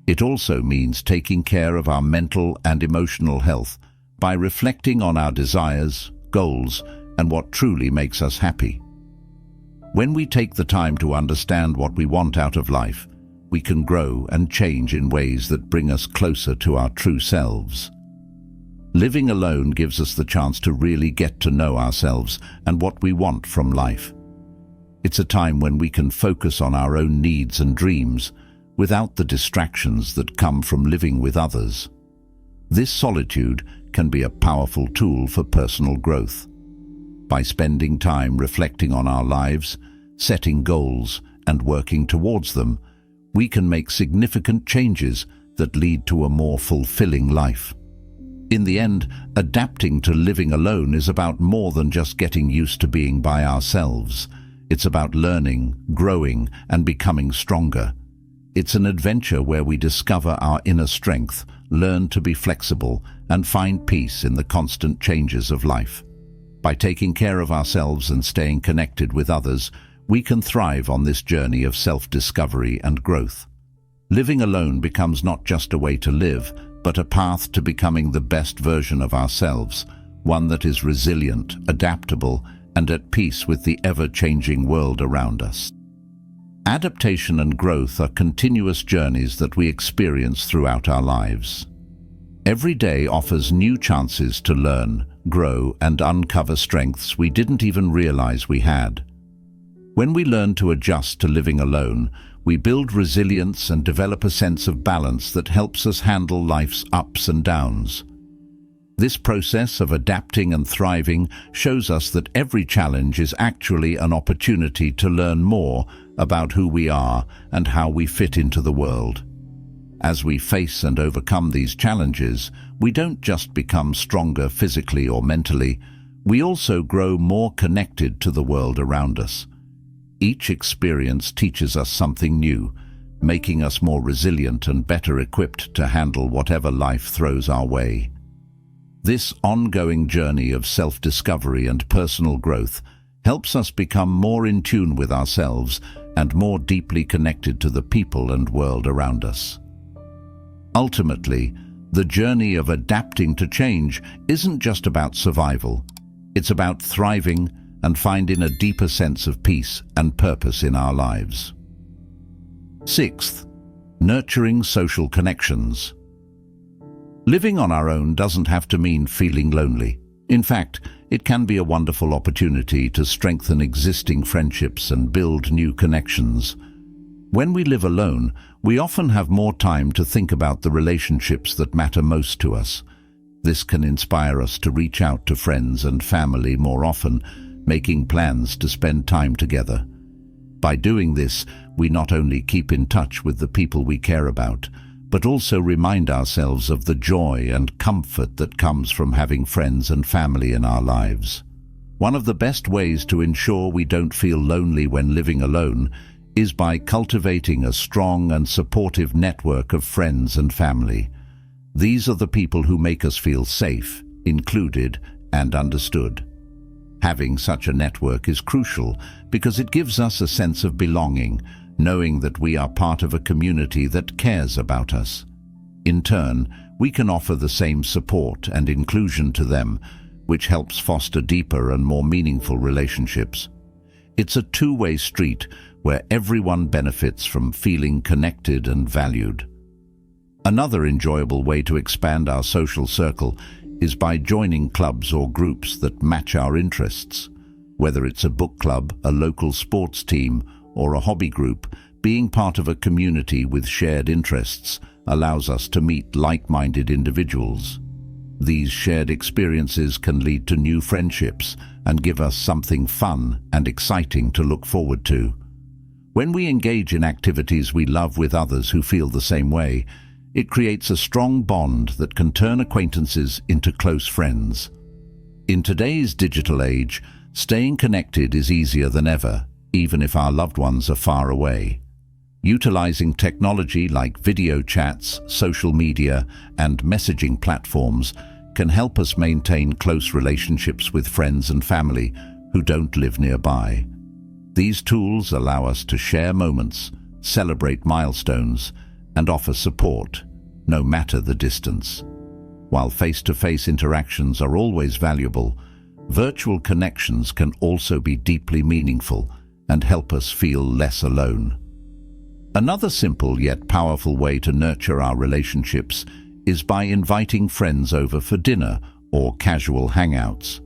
It also means taking care of our mental and emotional health by reflecting on our desires, goals, and what truly makes us happy. When we take the time to understand what we want out of life, we can grow and change in ways that bring us closer to our true selves. Living alone gives us the chance to really get to know ourselves and what we want from life. It's a time when we can focus on our own needs and dreams without the distractions that come from living with others. This solitude can be a powerful tool for personal growth. By spending time reflecting on our lives, setting goals, and working towards them, we can make significant changes that lead to a more fulfilling life. In the end, adapting to living alone is about more than just getting used to being by ourselves. It's about learning, growing, and becoming stronger. It's an adventure where we discover our inner strength, learn to be flexible, and find peace in the constant changes of life. By taking care of ourselves and staying connected with others, we can thrive on this journey of self-discovery and growth. Living alone becomes not just a way to live, but a path to becoming the best version of ourselves, one that is resilient, adaptable, and at peace with the ever-changing world around us. Adaptation and growth are continuous journeys that we experience throughout our lives. Every day offers new chances to learn, grow, and uncover strengths we didn't even realize we had. When we learn to adjust to living alone, we build resilience and develop a sense of balance that helps us handle life's ups and downs. This process of adapting and thriving shows us that every challenge is actually an opportunity to learn more about who we are and how we fit into the world. As we face and overcome these challenges, we don't just become stronger physically or mentally, we also grow more connected to the world around us. Each experience teaches us something new, making us more resilient and better equipped to handle whatever life throws our way. This ongoing journey of self-discovery and personal growth helps us become more in tune with ourselves and more deeply connected to the people and world around us. Ultimately, the journey of adapting to change isn't just about survival. It's about thriving and finding a deeper sense of peace and purpose in our lives. Sixth, nurturing social connections. Living on our own doesn't have to mean feeling lonely. In fact, it can be a wonderful opportunity to strengthen existing friendships and build new connections. When we live alone, we often have more time to think about the relationships that matter most to us. This can inspire us to reach out to friends and family more often, making plans to spend time together. By doing this, we not only keep in touch with the people we care about, but also remind ourselves of the joy and comfort that comes from having friends and family in our lives. One of the best ways to ensure we don't feel lonely when living alone is by cultivating a strong and supportive network of friends and family. These are the people who make us feel safe, included, and understood. Having such a network is crucial because it gives us a sense of belonging, knowing that we are part of a community that cares about us. In turn, we can offer the same support and inclusion to them, which helps foster deeper and more meaningful relationships. It's a two-way street where everyone benefits from feeling connected and valued. Another enjoyable way to expand our social circle is by joining clubs or groups that match our interests. Whether it's a book club, a local sports team, or a hobby group, being part of a community with shared interests allows us to meet like-minded individuals. These shared experiences can lead to new friendships and give us something fun and exciting to look forward to. When we engage in activities we love with others who feel the same way, it creates a strong bond that can turn acquaintances into close friends. In today's digital age, staying connected is easier than ever, even if our loved ones are far away. Utilizing technology like video chats, social media, and messaging platforms can help us maintain close relationships with friends and family who don't live nearby. These tools allow us to share moments, celebrate milestones, and offer support, no matter the distance. While face-to-face interactions are always valuable, virtual connections can also be deeply meaningful and help us feel less alone. Another simple yet powerful way to nurture our relationships is by inviting friends over for dinner or casual hangouts.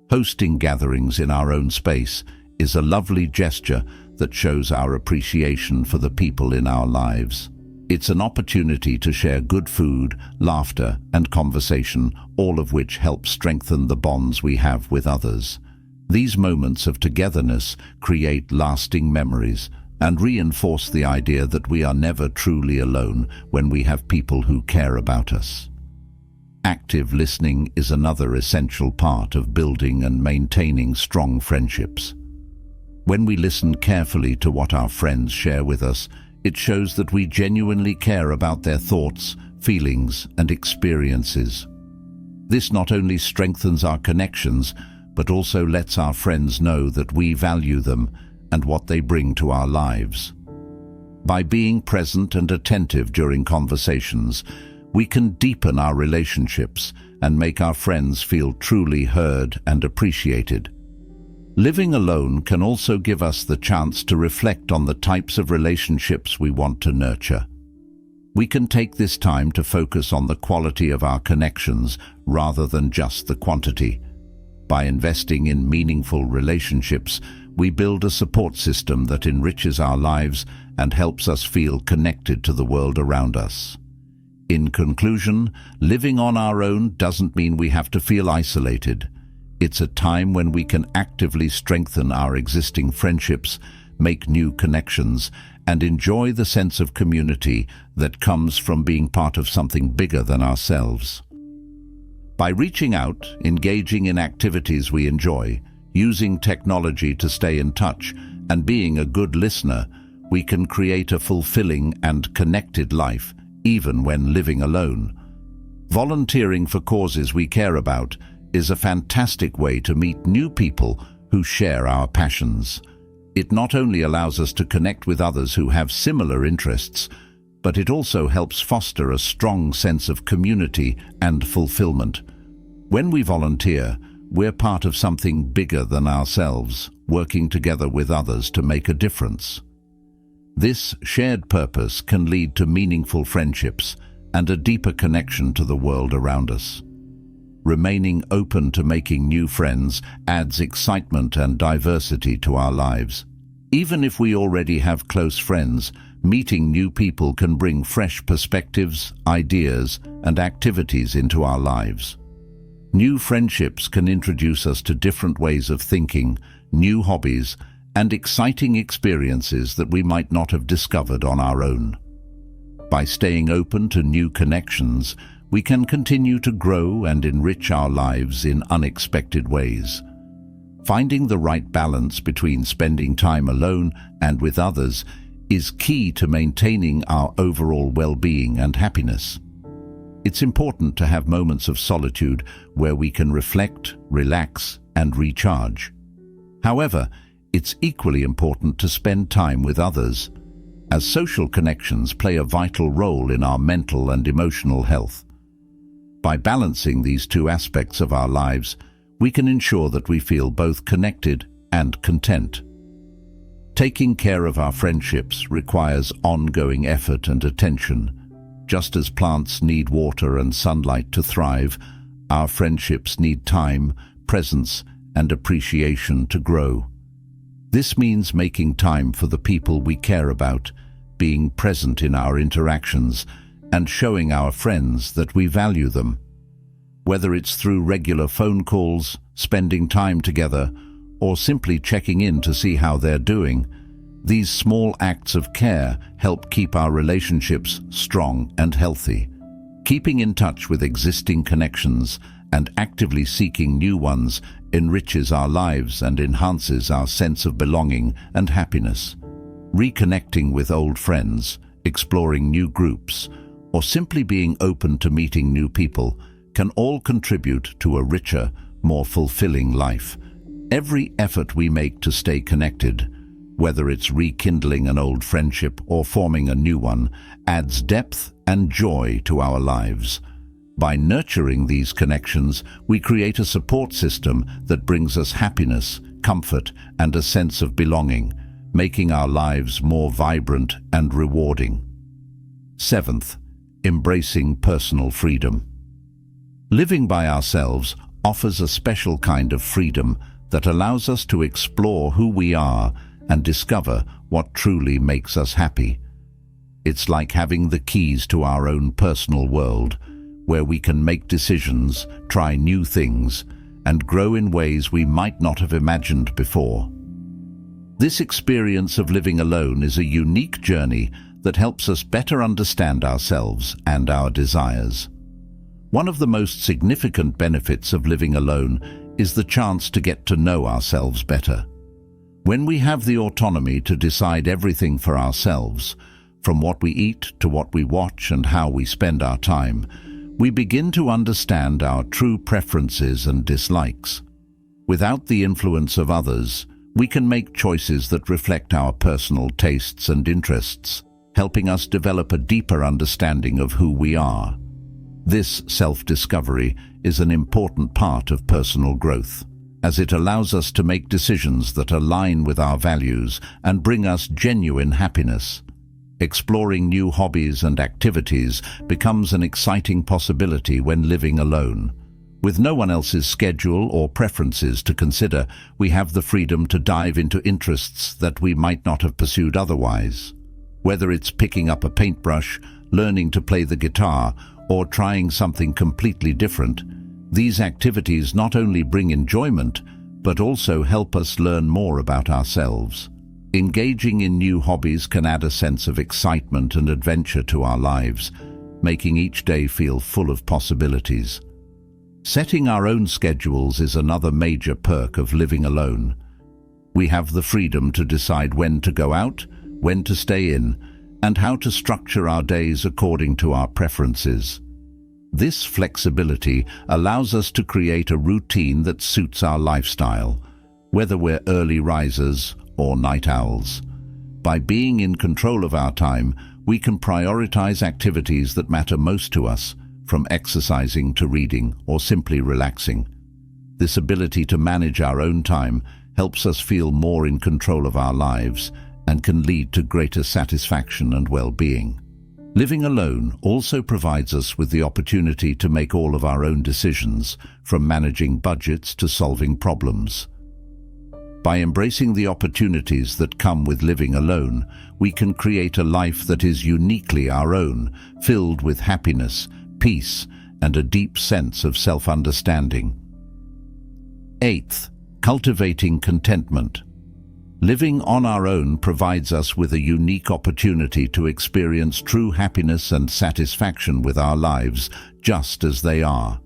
Hosting gatherings in our own space is a lovely gesture that shows our appreciation for the people in our lives. It's an opportunity to share good food, laughter, and conversation, all of which help strengthen the bonds we have with others. These moments of togetherness create lasting memories and reinforce the idea that we are never truly alone when we have people who care about us. Active listening is another essential part of building and maintaining strong friendships. When we listen carefully to what our friends share with us, it shows that we genuinely care about their thoughts, feelings, and experiences. This not only strengthens our connections, but also lets our friends know that we value them and what they bring to our lives. By being present and attentive during conversations, we can deepen our relationships and make our friends feel truly heard and appreciated. Living alone can also give us the chance to reflect on the types of relationships we want to nurture. We can take this time to focus on the quality of our connections rather than just the quantity. By investing in meaningful relationships, we build a support system that enriches our lives and helps us feel connected to the world around us. In conclusion, living on our own doesn't mean we have to feel isolated. It's a time when we can actively strengthen our existing friendships, make new connections, and enjoy the sense of community that comes from being part of something bigger than ourselves. By reaching out, engaging in activities we enjoy, using technology to stay in touch, and being a good listener, we can create a fulfilling and connected life, even when living alone. Volunteering for causes we care about is a fantastic way to meet new people who share our passions. It not only allows us to connect with others who have similar interests, but it also helps foster a strong sense of community and fulfillment. When we volunteer, we're part of something bigger than ourselves, working together with others to make a difference. This shared purpose can lead to meaningful friendships and a deeper connection to the world around us. Remaining open to making new friends adds excitement and diversity to our lives. Even if we already have close friends, meeting new people can bring fresh perspectives, ideas, and activities into our lives. New friendships can introduce us to different ways of thinking, new hobbies, and exciting experiences that we might not have discovered on our own. By staying open to new connections, we can continue to grow and enrich our lives in unexpected ways. Finding the right balance between spending time alone and with others is key to maintaining our overall well-being and happiness. It's important to have moments of solitude where we can reflect, relax, and recharge. However, it's equally important to spend time with others, as social connections play a vital role in our mental and emotional health. By balancing these two aspects of our lives, we can ensure that we feel both connected and content. Taking care of our friendships requires ongoing effort and attention. Just as plants need water and sunlight to thrive, our friendships need time, presence, and appreciation to grow. This means making time for the people we care about, being present in our interactions, and showing our friends that we value them. Whether it's through regular phone calls, spending time together, or simply checking in to see how they're doing, these small acts of care help keep our relationships strong and healthy. Keeping in touch with existing connections and actively seeking new ones enriches our lives and enhances our sense of belonging and happiness. Reconnecting with old friends, exploring new groups, or simply being open to meeting new people can all contribute to a richer, more fulfilling life. Every effort we make to stay connected, whether it's rekindling an old friendship or forming a new one, adds depth and joy to our lives. By nurturing these connections, we create a support system that brings us happiness, comfort, and a sense of belonging, making our lives more vibrant and rewarding. Seventh, Embracing personal freedom. Living by ourselves offers a special kind of freedom that allows us to explore who we are and discover what truly makes us happy. It's like having the keys to our own personal world, where we can make decisions, try new things, and grow in ways we might not have imagined before. This experience of living alone is a unique journey that helps us better understand ourselves and our desires. One of the most significant benefits of living alone is the chance to get to know ourselves better. When we have the autonomy to decide everything for ourselves, from what we eat to what we watch and how we spend our time, we begin to understand our true preferences and dislikes. Without the influence of others, we can make choices that reflect our personal tastes and interests, helping us develop a deeper understanding of who we are. This self-discovery is an important part of personal growth, as it allows us to make decisions that align with our values and bring us genuine happiness. Exploring new hobbies and activities becomes an exciting possibility when living alone. With no one else's schedule or preferences to consider, we have the freedom to dive into interests that we might not have pursued otherwise. Whether it's picking up a paintbrush, learning to play the guitar, or trying something completely different, these activities not only bring enjoyment, but also help us learn more about ourselves. Engaging in new hobbies can add a sense of excitement and adventure to our lives, making each day feel full of possibilities. Setting our own schedules is another major perk of living alone. We have the freedom to decide when to go out, when to stay in, and how to structure our days according to our preferences. This flexibility allows us to create a routine that suits our lifestyle, whether we're early risers or night owls. By being in control of our time, we can prioritize activities that matter most to us, from exercising to reading or simply relaxing. This ability to manage our own time helps us feel more in control of our lives and can lead to greater satisfaction and well-being. Living alone also provides us with the opportunity to make all of our own decisions, from managing budgets to solving problems. By embracing the opportunities that come with living alone, we can create a life that is uniquely our own, filled with happiness, peace, and a deep sense of self-understanding. 8th, cultivating contentment. Living on our own provides us with a unique opportunity to experience true happiness and satisfaction with our lives just as they are.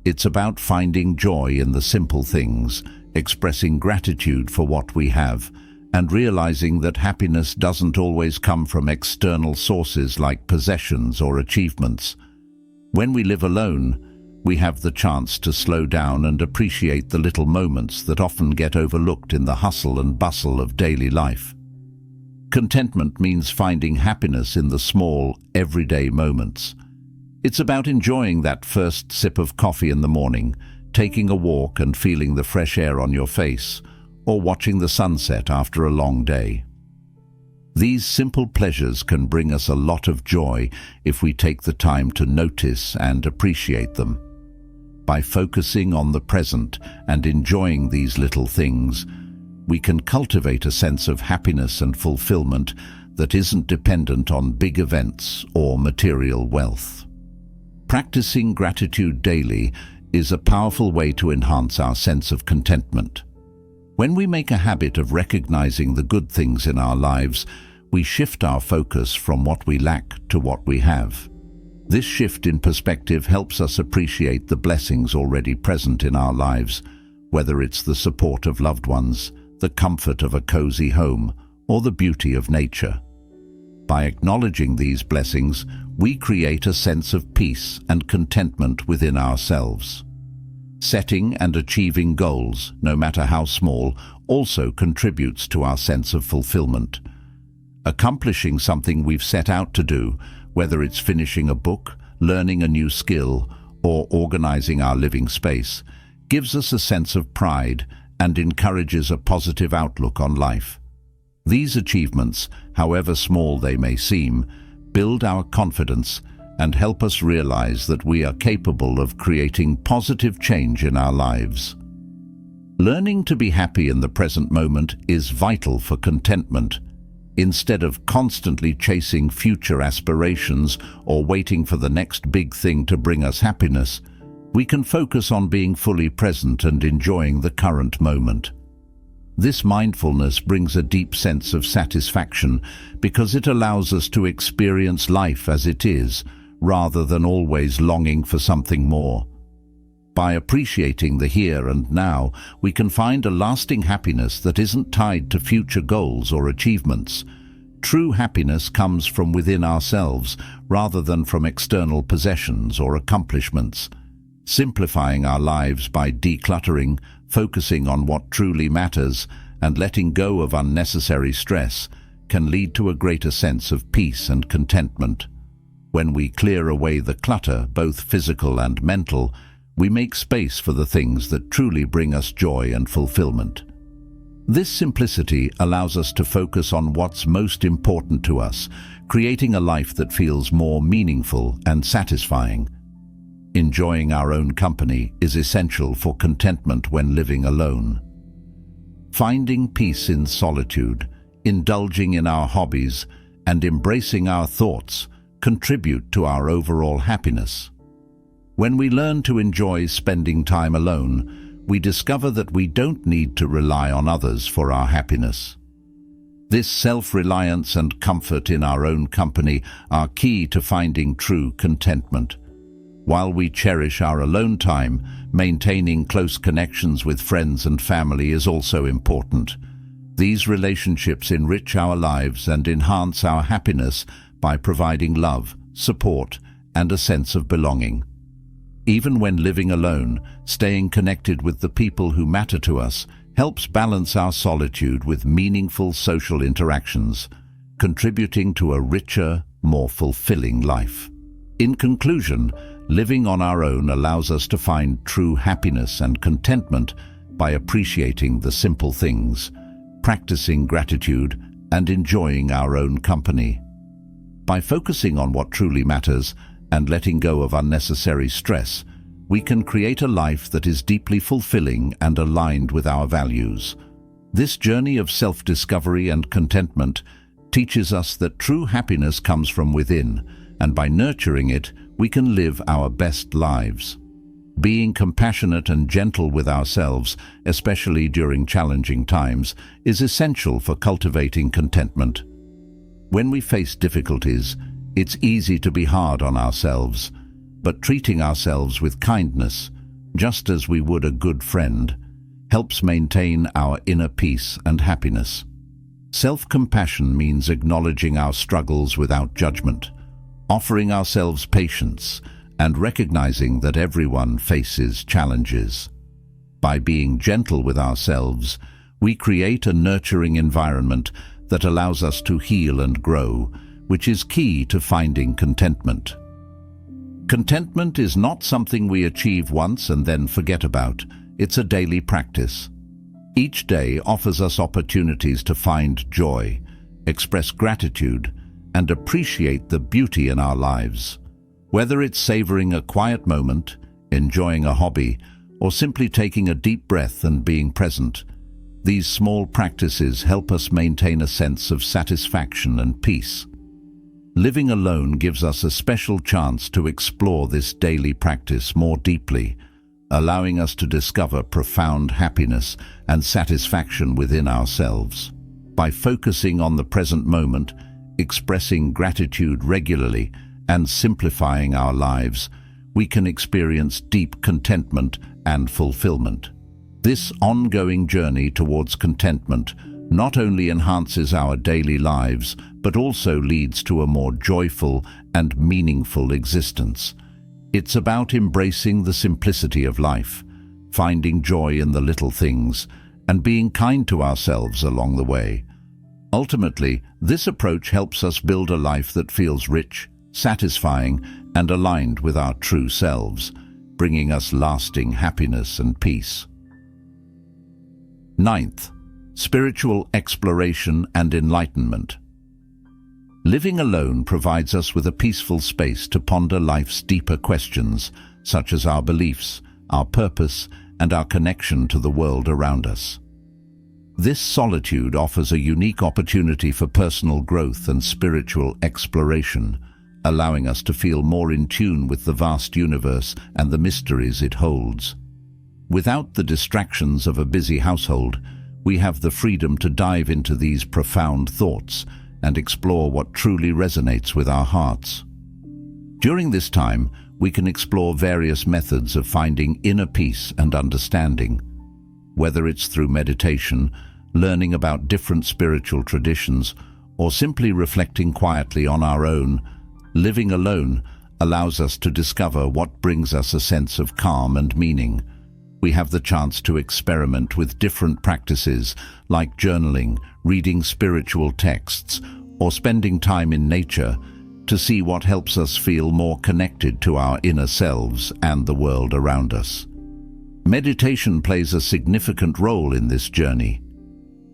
It's about finding joy in the simple things, expressing gratitude for what we have, and realizing that happiness doesn't always come from external sources like possessions or achievements. When we live alone, we have the chance to slow down and appreciate the little moments that often get overlooked in the hustle and bustle of daily life. Contentment means finding happiness in the small, everyday moments. It's about enjoying that first sip of coffee in the morning, taking a walk and feeling the fresh air on your face, or watching the sunset after a long day. These simple pleasures can bring us a lot of joy if we take the time to notice and appreciate them. By focusing on the present and enjoying these little things, we can cultivate a sense of happiness and fulfillment that isn't dependent on big events or material wealth. Practicing gratitude daily is a powerful way to enhance our sense of contentment. When we make a habit of recognizing the good things in our lives, we shift our focus from what we lack to what we have. This shift in perspective helps us appreciate the blessings already present in our lives, whether it's the support of loved ones, the comfort of a cozy home, or the beauty of nature. By acknowledging these blessings, we create a sense of peace and contentment within ourselves. Setting and achieving goals, no matter how small, also contributes to our sense of fulfillment. Accomplishing something we've set out to do, whether it's finishing a book, learning a new skill, or organizing our living space, gives us a sense of pride and encourages a positive outlook on life. These achievements, however small they may seem, build our confidence and help us realize that we are capable of creating positive change in our lives. Learning to be happy in the present moment is vital for contentment. Instead of constantly chasing future aspirations or waiting for the next big thing to bring us happiness, we can focus on being fully present and enjoying the current moment. This mindfulness brings a deep sense of satisfaction because it allows us to experience life as it is, rather than always longing for something more. By appreciating the here and now, we can find a lasting happiness that isn't tied to future goals or achievements. True happiness comes from within ourselves, rather than from external possessions or accomplishments. Simplifying our lives by decluttering, focusing on what truly matters, and letting go of unnecessary stress can lead to a greater sense of peace and contentment. When we clear away the clutter, both physical and mental, we make space for the things that truly bring us joy and fulfillment. This simplicity allows us to focus on what's most important to us, creating a life that feels more meaningful and satisfying. Enjoying our own company is essential for contentment when living alone. Finding peace in solitude, indulging in our hobbies, and embracing our thoughts contribute to our overall happiness. When we learn to enjoy spending time alone, we discover that we don't need to rely on others for our happiness. This self-reliance and comfort in our own company are key to finding true contentment. While we cherish our alone time, maintaining close connections with friends and family is also important. These relationships enrich our lives and enhance our happiness by providing love, support, and a sense of belonging. Even when living alone, staying connected with the people who matter to us helps balance our solitude with meaningful social interactions, contributing to a richer, more fulfilling life. In conclusion, living on our own allows us to find true happiness and contentment by appreciating the simple things, practicing gratitude, and enjoying our own company. By focusing on what truly matters and letting go of unnecessary stress, we can create a life that is deeply fulfilling and aligned with our values. This journey of self-discovery and contentment teaches us that true happiness comes from within, and by nurturing it, we can live our best lives. Being compassionate and gentle with ourselves, especially during challenging times, is essential for cultivating contentment. When we face difficulties, it's easy to be hard on ourselves, but treating ourselves with kindness, just as we would a good friend, helps maintain our inner peace and happiness. Self-compassion means acknowledging our struggles without judgment, offering ourselves patience, and recognizing that everyone faces challenges. By being gentle with ourselves, we create a nurturing environment that allows us to heal and grow, which is key to finding contentment. Contentment is not something we achieve once and then forget about. It's a daily practice. Each day offers us opportunities to find joy, express gratitude, and appreciate the beauty in our lives. Whether it's savoring a quiet moment, enjoying a hobby, or simply taking a deep breath and being present, these small practices help us maintain a sense of satisfaction and peace. Living alone gives us a special chance to explore this daily practice more deeply, allowing us to discover profound happiness and satisfaction within ourselves. By focusing on the present moment, expressing gratitude regularly, and simplifying our lives, we can experience deep contentment and fulfillment. This ongoing journey towards contentment not only enhances our daily lives, but also leads to a more joyful and meaningful existence. It's about embracing the simplicity of life, finding joy in the little things, and being kind to ourselves along the way. Ultimately, this approach helps us build a life that feels rich, satisfying, and aligned with our true selves, bringing us lasting happiness and peace. 9th, spiritual exploration and enlightenment. Living alone provides us with a peaceful space to ponder life's deeper questions, such as our beliefs, our purpose, and our connection to the world around us. This solitude offers a unique opportunity for personal growth and spiritual exploration, allowing us to feel more in tune with the vast universe and the mysteries it holds. Without the distractions of a busy household, we have the freedom to dive into these profound thoughts and explore what truly resonates with our hearts. During this time, we can explore various methods of finding inner peace and understanding. Whether it's through meditation, learning about different spiritual traditions, or simply reflecting quietly on our own, living alone allows us to discover what brings us a sense of calm and meaning. We have the chance to experiment with different practices like journaling, reading spiritual texts, or spending time in nature to see what helps us feel more connected to our inner selves and the world around us. Meditation plays a significant role in this journey.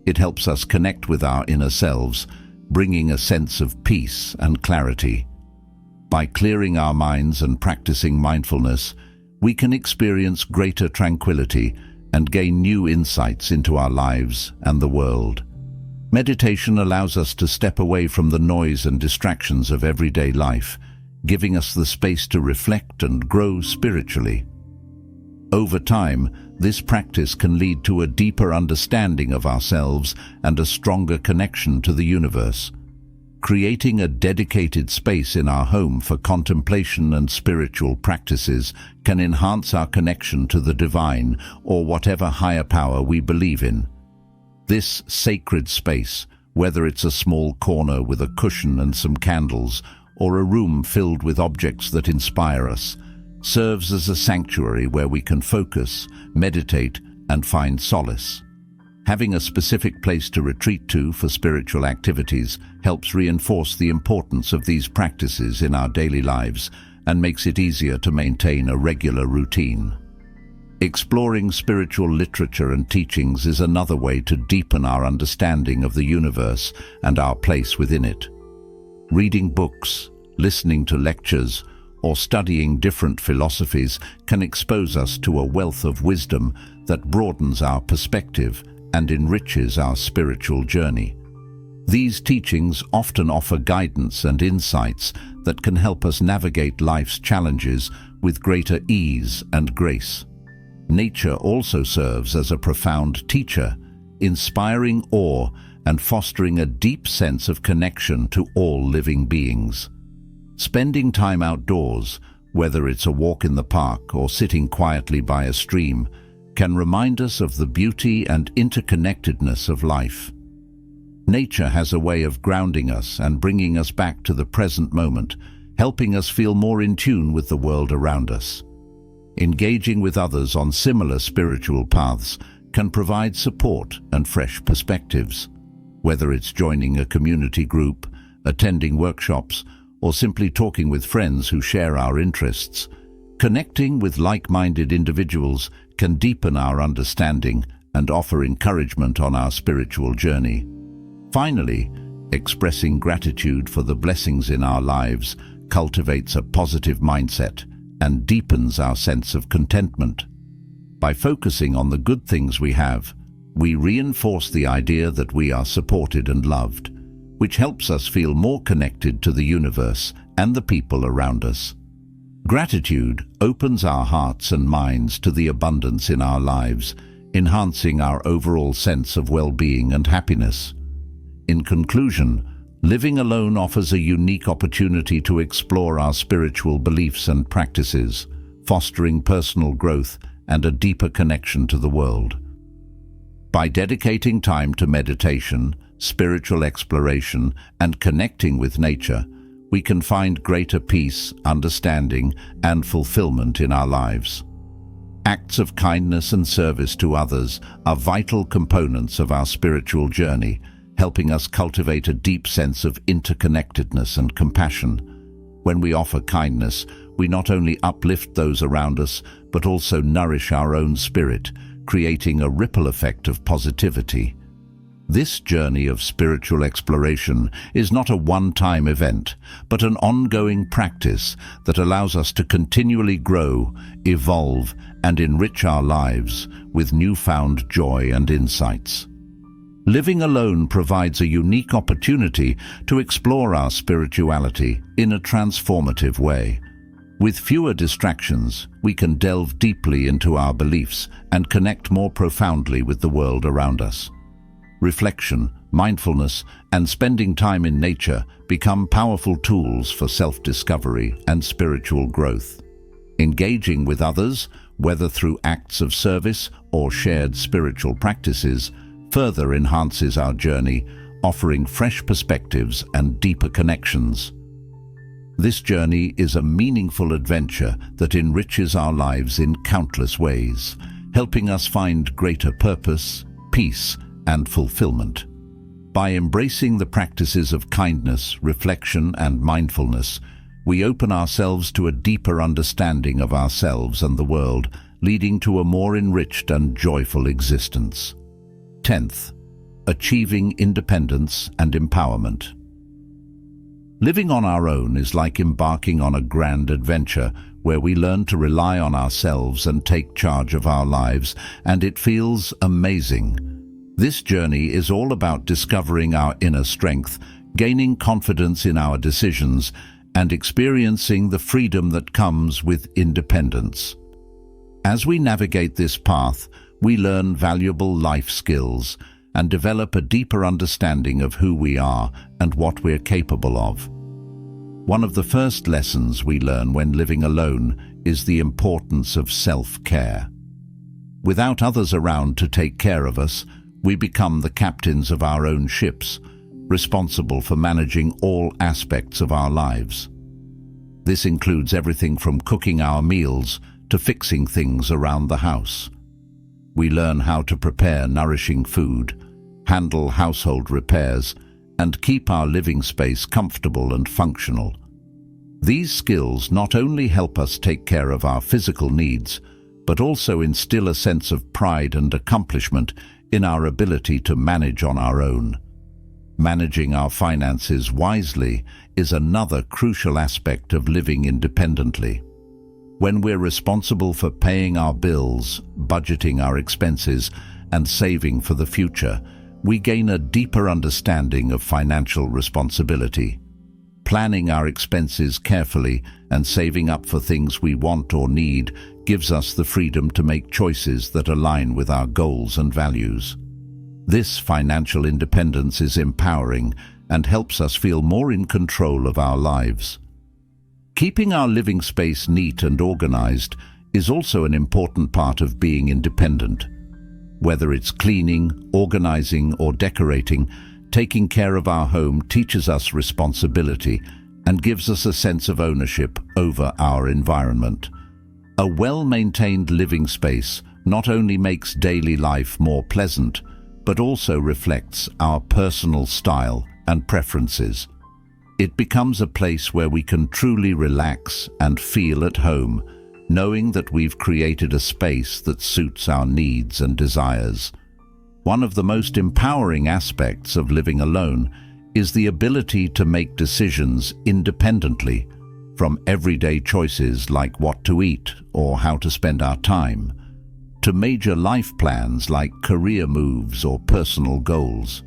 It helps us connect with our inner selves, bringing a sense of peace and clarity. By clearing our minds and practicing mindfulness, we can experience greater tranquility and gain new insights into our lives and the world. Meditation allows us to step away from the noise and distractions of everyday life, giving us the space to reflect and grow spiritually. Over time, this practice can lead to a deeper understanding of ourselves and a stronger connection to the universe. Creating a dedicated space in our home for contemplation and spiritual practices can enhance our connection to the divine or whatever higher power we believe in. This sacred space, whether it's a small corner with a cushion and some candles, or a room filled with objects that inspire us, serves as a sanctuary where we can focus, meditate, and find solace. Having a specific place to retreat to for spiritual activities helps reinforce the importance of these practices in our daily lives and makes it easier to maintain a regular routine. Exploring spiritual literature and teachings is another way to deepen our understanding of the universe and our place within it. Reading books, listening to lectures, or studying different philosophies can expose us to a wealth of wisdom that broadens our perspective and enriches our spiritual journey. These teachings often offer guidance and insights that can help us navigate life's challenges with greater ease and grace. Nature also serves as a profound teacher, inspiring awe and fostering a deep sense of connection to all living beings. Spending time outdoors, whether it's a walk in the park or sitting quietly by a stream, can remind us of the beauty and interconnectedness of life. Nature has a way of grounding us and bringing us back to the present moment, helping us feel more in tune with the world around us. Engaging with others on similar spiritual paths can provide support and fresh perspectives. Whether it's joining a community group, attending workshops, or simply talking with friends who share our interests, connecting with like-minded individuals can deepen our understanding and offer encouragement on our spiritual journey. Finally, expressing gratitude for the blessings in our lives cultivates a positive mindset and deepens our sense of contentment. By focusing on the good things we have, we reinforce the idea that we are supported and loved, which helps us feel more connected to the universe and the people around us. Gratitude opens our hearts and minds to the abundance in our lives, enhancing our overall sense of well-being and happiness. In conclusion, living alone offers a unique opportunity to explore our spiritual beliefs and practices, fostering personal growth and a deeper connection to the world. By dedicating time to meditation, spiritual exploration, and connecting with nature, we can find greater peace, understanding, and fulfillment in our lives. Acts of kindness and service to others are vital components of our spiritual journey, helping us cultivate a deep sense of interconnectedness and compassion. When we offer kindness, we not only uplift those around us, but also nourish our own spirit, creating a ripple effect of positivity. This journey of spiritual exploration is not a one-time event, but an ongoing practice that allows us to continually grow, evolve, and enrich our lives with newfound joy and insights. Living alone provides a unique opportunity to explore our spirituality in a transformative way. With fewer distractions, we can delve deeply into our beliefs and connect more profoundly with the world around us. Reflection, mindfulness, and spending time in nature become powerful tools for self-discovery and spiritual growth. Engaging with others, whether through acts of service or shared spiritual practices, further enhances our journey, offering fresh perspectives and deeper connections. This journey is a meaningful adventure that enriches our lives in countless ways, helping us find greater purpose, peace, and fulfillment. By embracing the practices of kindness, reflection, and mindfulness, we open ourselves to a deeper understanding of ourselves and the world, leading to a more enriched and joyful existence. 10th, achieving independence and empowerment. Living on our own is like embarking on a grand adventure where we learn to rely on ourselves and take charge of our lives, and it feels amazing. This journey is all about discovering our inner strength, gaining confidence in our decisions, and experiencing the freedom that comes with independence. As we navigate this path, we learn valuable life skills and develop a deeper understanding of who we are and what we're capable of. One of the first lessons we learn when living alone is the importance of self-care. Without others around to take care of us, we become the captains of our own ships, responsible for managing all aspects of our lives. This includes everything from cooking our meals to fixing things around the house. We learn how to prepare nourishing food, handle household repairs, and keep our living space comfortable and functional. These skills not only help us take care of our physical needs, but also instill a sense of pride and accomplishment in our ability to manage on our own. Managing our finances wisely is another crucial aspect of living independently. When we're responsible for paying our bills, budgeting our expenses, and saving for the future, we gain a deeper understanding of financial responsibility. Planning our expenses carefully and saving up for things we want or need gives us the freedom to make choices that align with our goals and values. This financial independence is empowering and helps us feel more in control of our lives. Keeping our living space neat and organized is also an important part of being independent. Whether it's cleaning, organizing, or decorating, taking care of our home teaches us responsibility and gives us a sense of ownership over our environment. A well-maintained living space not only makes daily life more pleasant, but also reflects our personal style and preferences. It becomes a place where we can truly relax and feel at home, knowing that we've created a space that suits our needs and desires. One of the most empowering aspects of living alone is the ability to make decisions independently, from everyday choices like what to eat or how to spend our time, to major life plans like career moves or personal goals.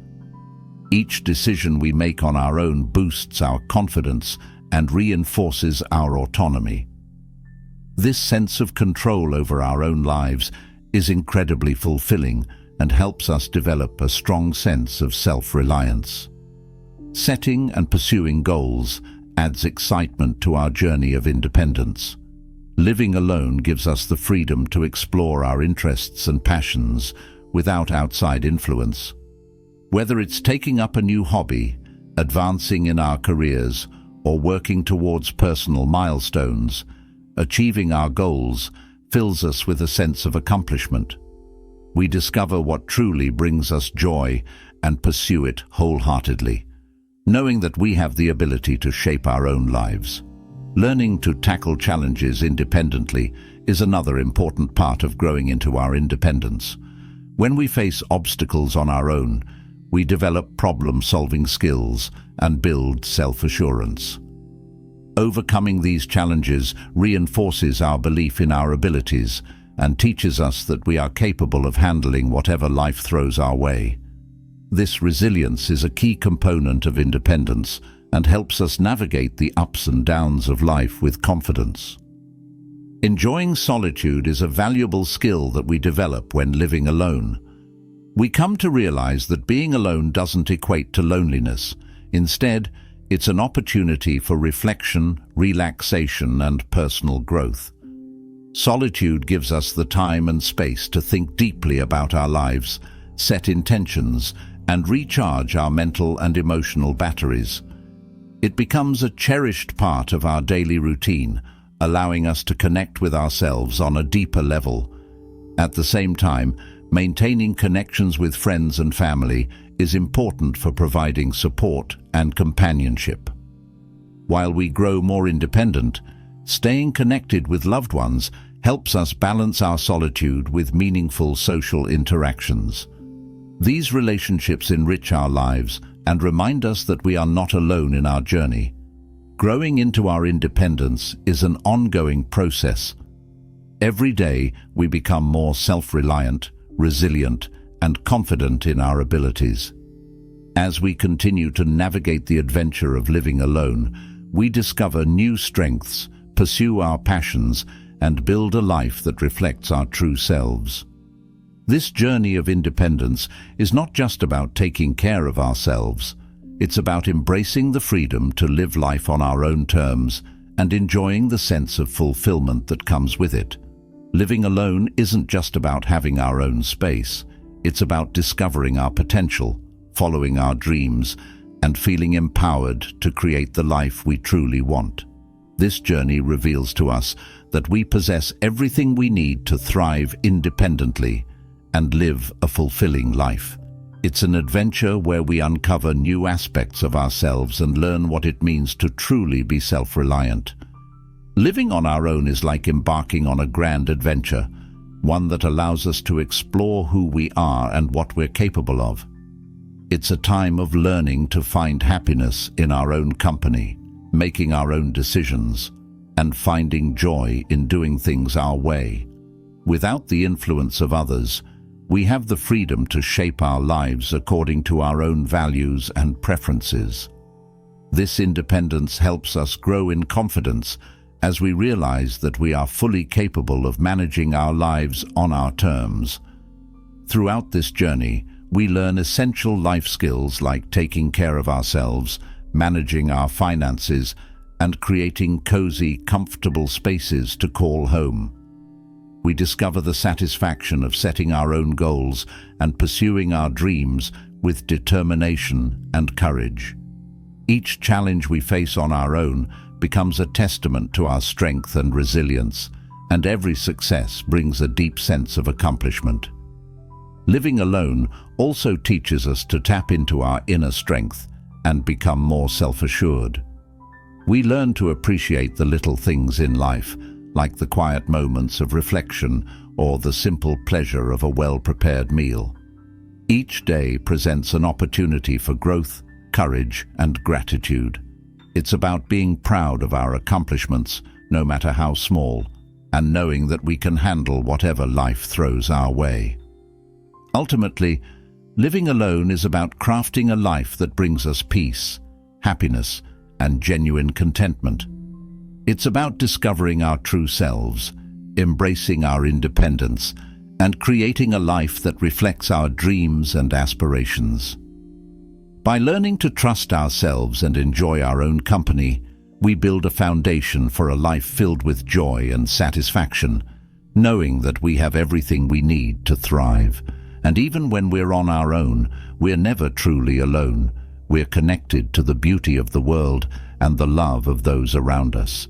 Each decision we make on our own boosts our confidence and reinforces our autonomy. This sense of control over our own lives is incredibly fulfilling and helps us develop a strong sense of self-reliance. Setting and pursuing goals adds excitement to our journey of independence. Living alone gives us the freedom to explore our interests and passions without outside influence. Whether it's taking up a new hobby, advancing in our careers, or working towards personal milestones, achieving our goals fills us with a sense of accomplishment. We discover what truly brings us joy and pursue it wholeheartedly, knowing that we have the ability to shape our own lives. Learning to tackle challenges independently is another important part of growing into our independence. When we face obstacles on our own, we develop problem-solving skills and build self-assurance. Overcoming these challenges reinforces our belief in our abilities and teaches us that we are capable of handling whatever life throws our way. This resilience is a key component of independence and helps us navigate the ups and downs of life with confidence. Enjoying solitude is a valuable skill that we develop when living alone. We come to realize that being alone doesn't equate to loneliness. Instead, it's an opportunity for reflection, relaxation, and personal growth. Solitude gives us the time and space to think deeply about our lives, set intentions, and recharge our mental and emotional batteries. It becomes a cherished part of our daily routine, allowing us to connect with ourselves on a deeper level. At the same time, maintaining connections with friends and family is important for providing support and companionship. While we grow more independent, staying connected with loved ones helps us balance our solitude with meaningful social interactions. These relationships enrich our lives and remind us that we are not alone in our journey. Growing into our independence is an ongoing process. Every day, we become more self-reliant, resilient, and confident in our abilities. As we continue to navigate the adventure of living alone, we discover new strengths, pursue our passions, and build a life that reflects our true selves. This journey of independence is not just about taking care of ourselves. It's about embracing the freedom to live life on our own terms and enjoying the sense of fulfillment that comes with it. Living alone isn't just about having our own space. It's about discovering our potential, following our dreams, and feeling empowered to create the life we truly want. This journey reveals to us that we possess everything we need to thrive independently and live a fulfilling life. It's an adventure where we uncover new aspects of ourselves and learn what it means to truly be self-reliant. Living on our own is like embarking on a grand adventure, one that allows us to explore who we are and what we're capable of. It's a time of learning to find happiness in our own company, making our own decisions, and finding joy in doing things our way. Without the influence of others, we have the freedom to shape our lives according to our own values and preferences. This independence helps us grow in confidence as we realize that we are fully capable of managing our lives on our terms. Throughout this journey, we learn essential life skills like taking care of ourselves, managing our finances, and creating cozy, comfortable spaces to call home. We discover the satisfaction of setting our own goals and pursuing our dreams with determination and courage. Each challenge we face on our own becomes a testament to our strength and resilience, and every success brings a deep sense of accomplishment. Living alone also teaches us to tap into our inner strength and become more self-assured. We learn to appreciate the little things in life, like the quiet moments of reflection or the simple pleasure of a well-prepared meal. Each day presents an opportunity for growth, courage, and gratitude. It's about being proud of our accomplishments, no matter how small, and knowing that we can handle whatever life throws our way. Ultimately, living alone is about crafting a life that brings us peace, happiness, and genuine contentment. It's about discovering our true selves, embracing our independence, and creating a life that reflects our dreams and aspirations. By learning to trust ourselves and enjoy our own company, we build a foundation for a life filled with joy and satisfaction, knowing that we have everything we need to thrive. And even when we're on our own, we're never truly alone. We're connected to the beauty of the world and the love of those around us.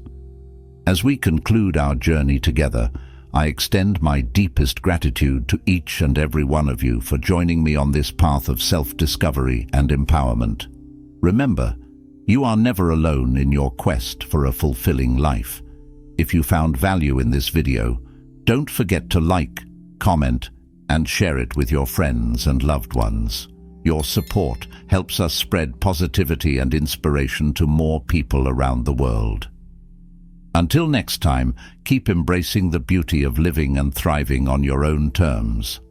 As we conclude our journey together, I extend my deepest gratitude to each and every one of you for joining me on this path of self-discovery and empowerment. Remember, you are never alone in your quest for a fulfilling life. If you found value in this video, don't forget to like, comment, and share it with your friends and loved ones. Your support helps us spread positivity and inspiration to more people around the world. Until next time, keep embracing the beauty of living and thriving on your own terms.